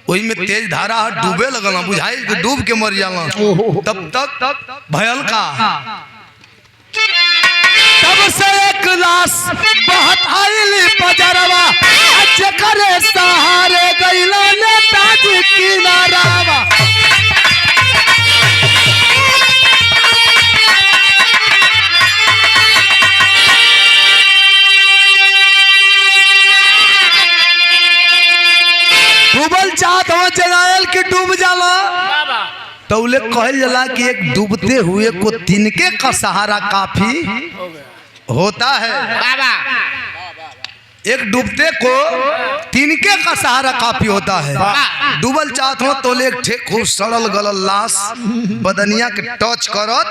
वही में तेज धारा डूबे लगल, बुझाई कि डूब के मर जाला। तब तक भयल का तब से एक लाश बहुत आइली बजरवा, जकरे सहारे गइला नेताजी किनारावा। डूबल चाहत हो जलायल के डूब जाला, तौले कहल जाला कि एक डूबते हुए को तिनके का सहारा काफी होता है। एक डूबते को तिनके का सहारा काफी होता है। डूबल चाहत हो तो ले ठे खूब सड़ल गलल लाश बदनिया के टच करत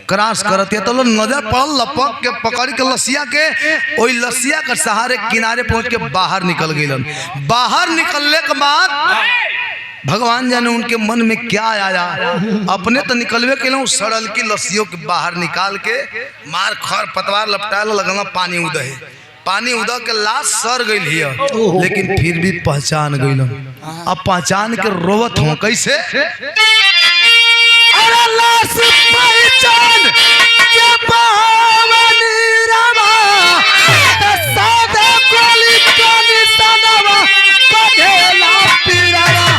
क्रॉस करत है, तो नजर पड़ल, लपक के पकड़ के लसिया के, ओई लसिया के सहारे किनारे पहुंच के बाहर निकल गइलन। बाहर निकलने के बाद भगवान जाने उनके मन में क्या आया, अपने तो निकलवे के लिए सड़ल की लस्सियों के बाहर निकाल के मार खर पतवार लपटाए लगना, पानी उदे, पानी उदा के लाश सर गई है, लेकिन फिर भी पहचान गई। अब पहचान के रोवत हो कैसे, अरे लाश पहचान के पावनी रवा, सादे गोली का निशानवा बघेला पिरवा।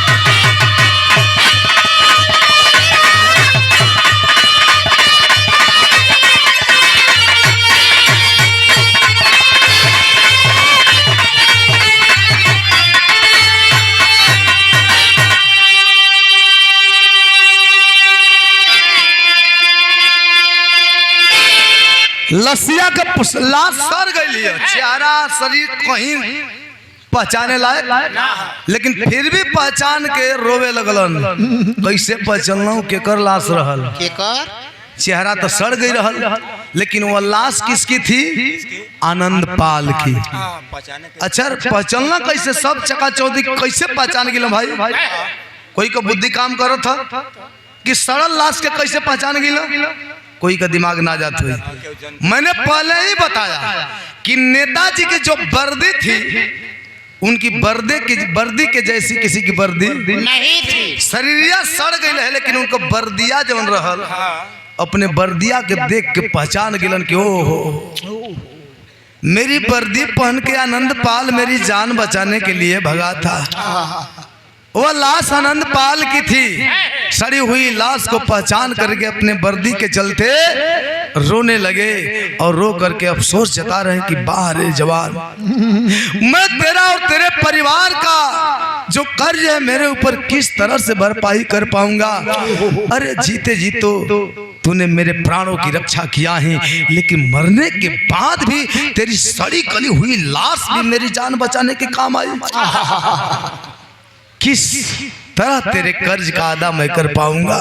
लसिया के लाश सर गई है, चेहरा शरीर कहीं पहचाने लायक, लेकिन फिर भी पहचान के रोवे लगलन। कैसे पहचानलू केकर लाश रहल, चेहरा तो सड़ गई रहल, लेकिन वो लाश किसकी थी? आनंद पाल की। पहचाने के अच्छा पहचानना कैसे? सब चकाचौंधी कैसे पहचान गिल भाई? कोई का बुद्धि काम करो था कि सड़ल लाश के कैसे पहचान गिल? कोई का दिमाग ना जात हुई। मैंने पहले ही बताया कि नेताजी की जो वर्दी थी, उनकी वर्दी के जैसी किसी की वर्दी नहीं थी। शरीरिया सड़ गई है, लेकिन उनको वर्दिया जवन रहल, अपने वर्दिया के देख के पहचान गिलन कि ओहो, मेरी वर्दी पहन के आनंद पाल मेरी जान बचाने के लिए भगा था। वह लाश आनंद पाल की थी। सड़ी हुई लाश को पहचान करके अपने वर्दी के चलते रोने लगे और रो करके अफसोस जता रहे हैं कि बाहर जवान, मैं तेरा और तेरे परिवार का जो कर्ज है मेरे ऊपर किस तरह से भरपाई कर पाऊंगा। अरे जीते जी तो तूने मेरे प्राणों की रक्षा किया है, लेकिन मरने के बाद भी तेरी सड़ी गली हुई लाश भी मेरी जान बचाने के काम आई। किस तरह तेरे कर्ज का अदा मैं कर पाऊंगा।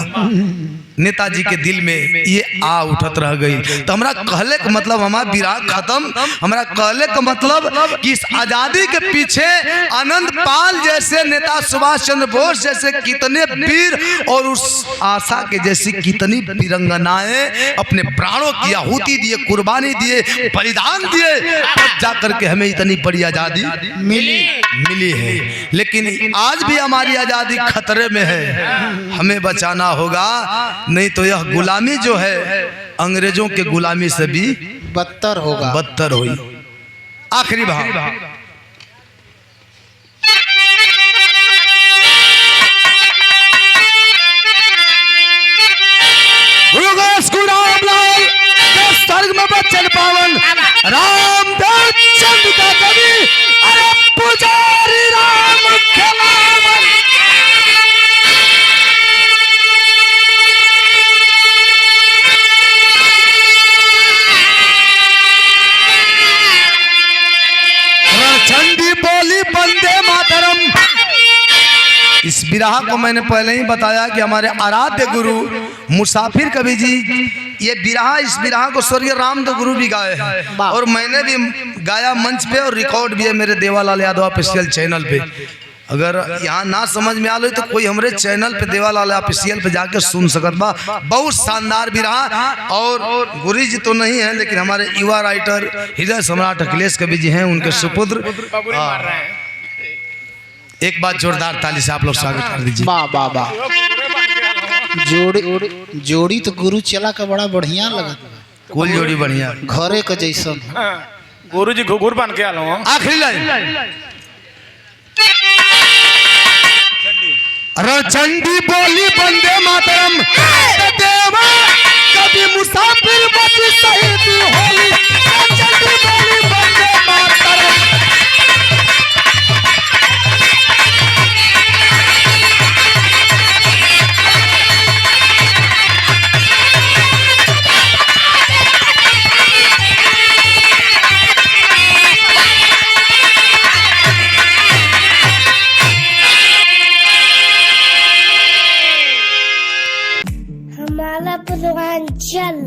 नेताजी के दिल में ये आ उठत रह गई। तो हमरा कहले का मतलब हमारा विराग खत्म। हमरा कहले का मतलब कि इस आजादी के पीछे आनंद पाल जैसे नेता, सुभाष चंद्र बोस जैसे कितने वीर और उस आशा के जैसी कितनी वीरंगनाएं अपने प्राणों की आहुति दिए, कुर्बानी दिए, बलिदान दिए, तब जाकर के हमें इतनी बड़ी आजादी मिली है। लेकिन आज भी हमारी आजादी खतरे में है, हमें बचाना होगा, नहीं तो यह गुलामी जो है अंग्रेजों के गुलामी से भी बदतर होगा, बदतर हुई। आखिरी भाग, रामलाल के स्वर्ग में बच्चन पावन रामदेव चंद का कवि, अरे पुजारी राम खिलावन। चंडी बोली वंदे मातरम। इस बिरहा को मैंने पहले ही बताया कि हमारे आराध्य गुरु मुसाफिर कवि जी ये बिरहा, इस बिरहा को स्वर्गीय रामदेव गुरु भी गाए हैं और मैंने भी गाया मंच पे और रिकॉर्ड भी है मेरे देवालाल यादव ऑफिशियल चैनल पे। अगर यहाँ ना समझ में आ लो तो कोई हमारे चैनल पे देवालाल ऑफिशियल पे जाके सुन सकत बा। बहुत शानदार बिरहा। और गुरु जी तो नहीं है, लेकिन हमारे युवा राइटर हृदय सम्राट अखिलेश कवि जी हैं, उनके सुपुत्र। एक बात जोरदार ताली से आप लोग स्वागत कर दीजिए। वाह वाह वाह। जोड़ी तो गुरु चला का बड़ा बढ़िया लगत, कुल जोड़ी बढ़िया, घरे का जैसन। गुरु जी घुघुर बन के आलो। आखिरी लाइन, चंडी बोली वंदे मातरम, देवा कभी मुसाफिर बची शहीद होली, चंडी बोली वंदे मातरम। हमारा पूर्वांचल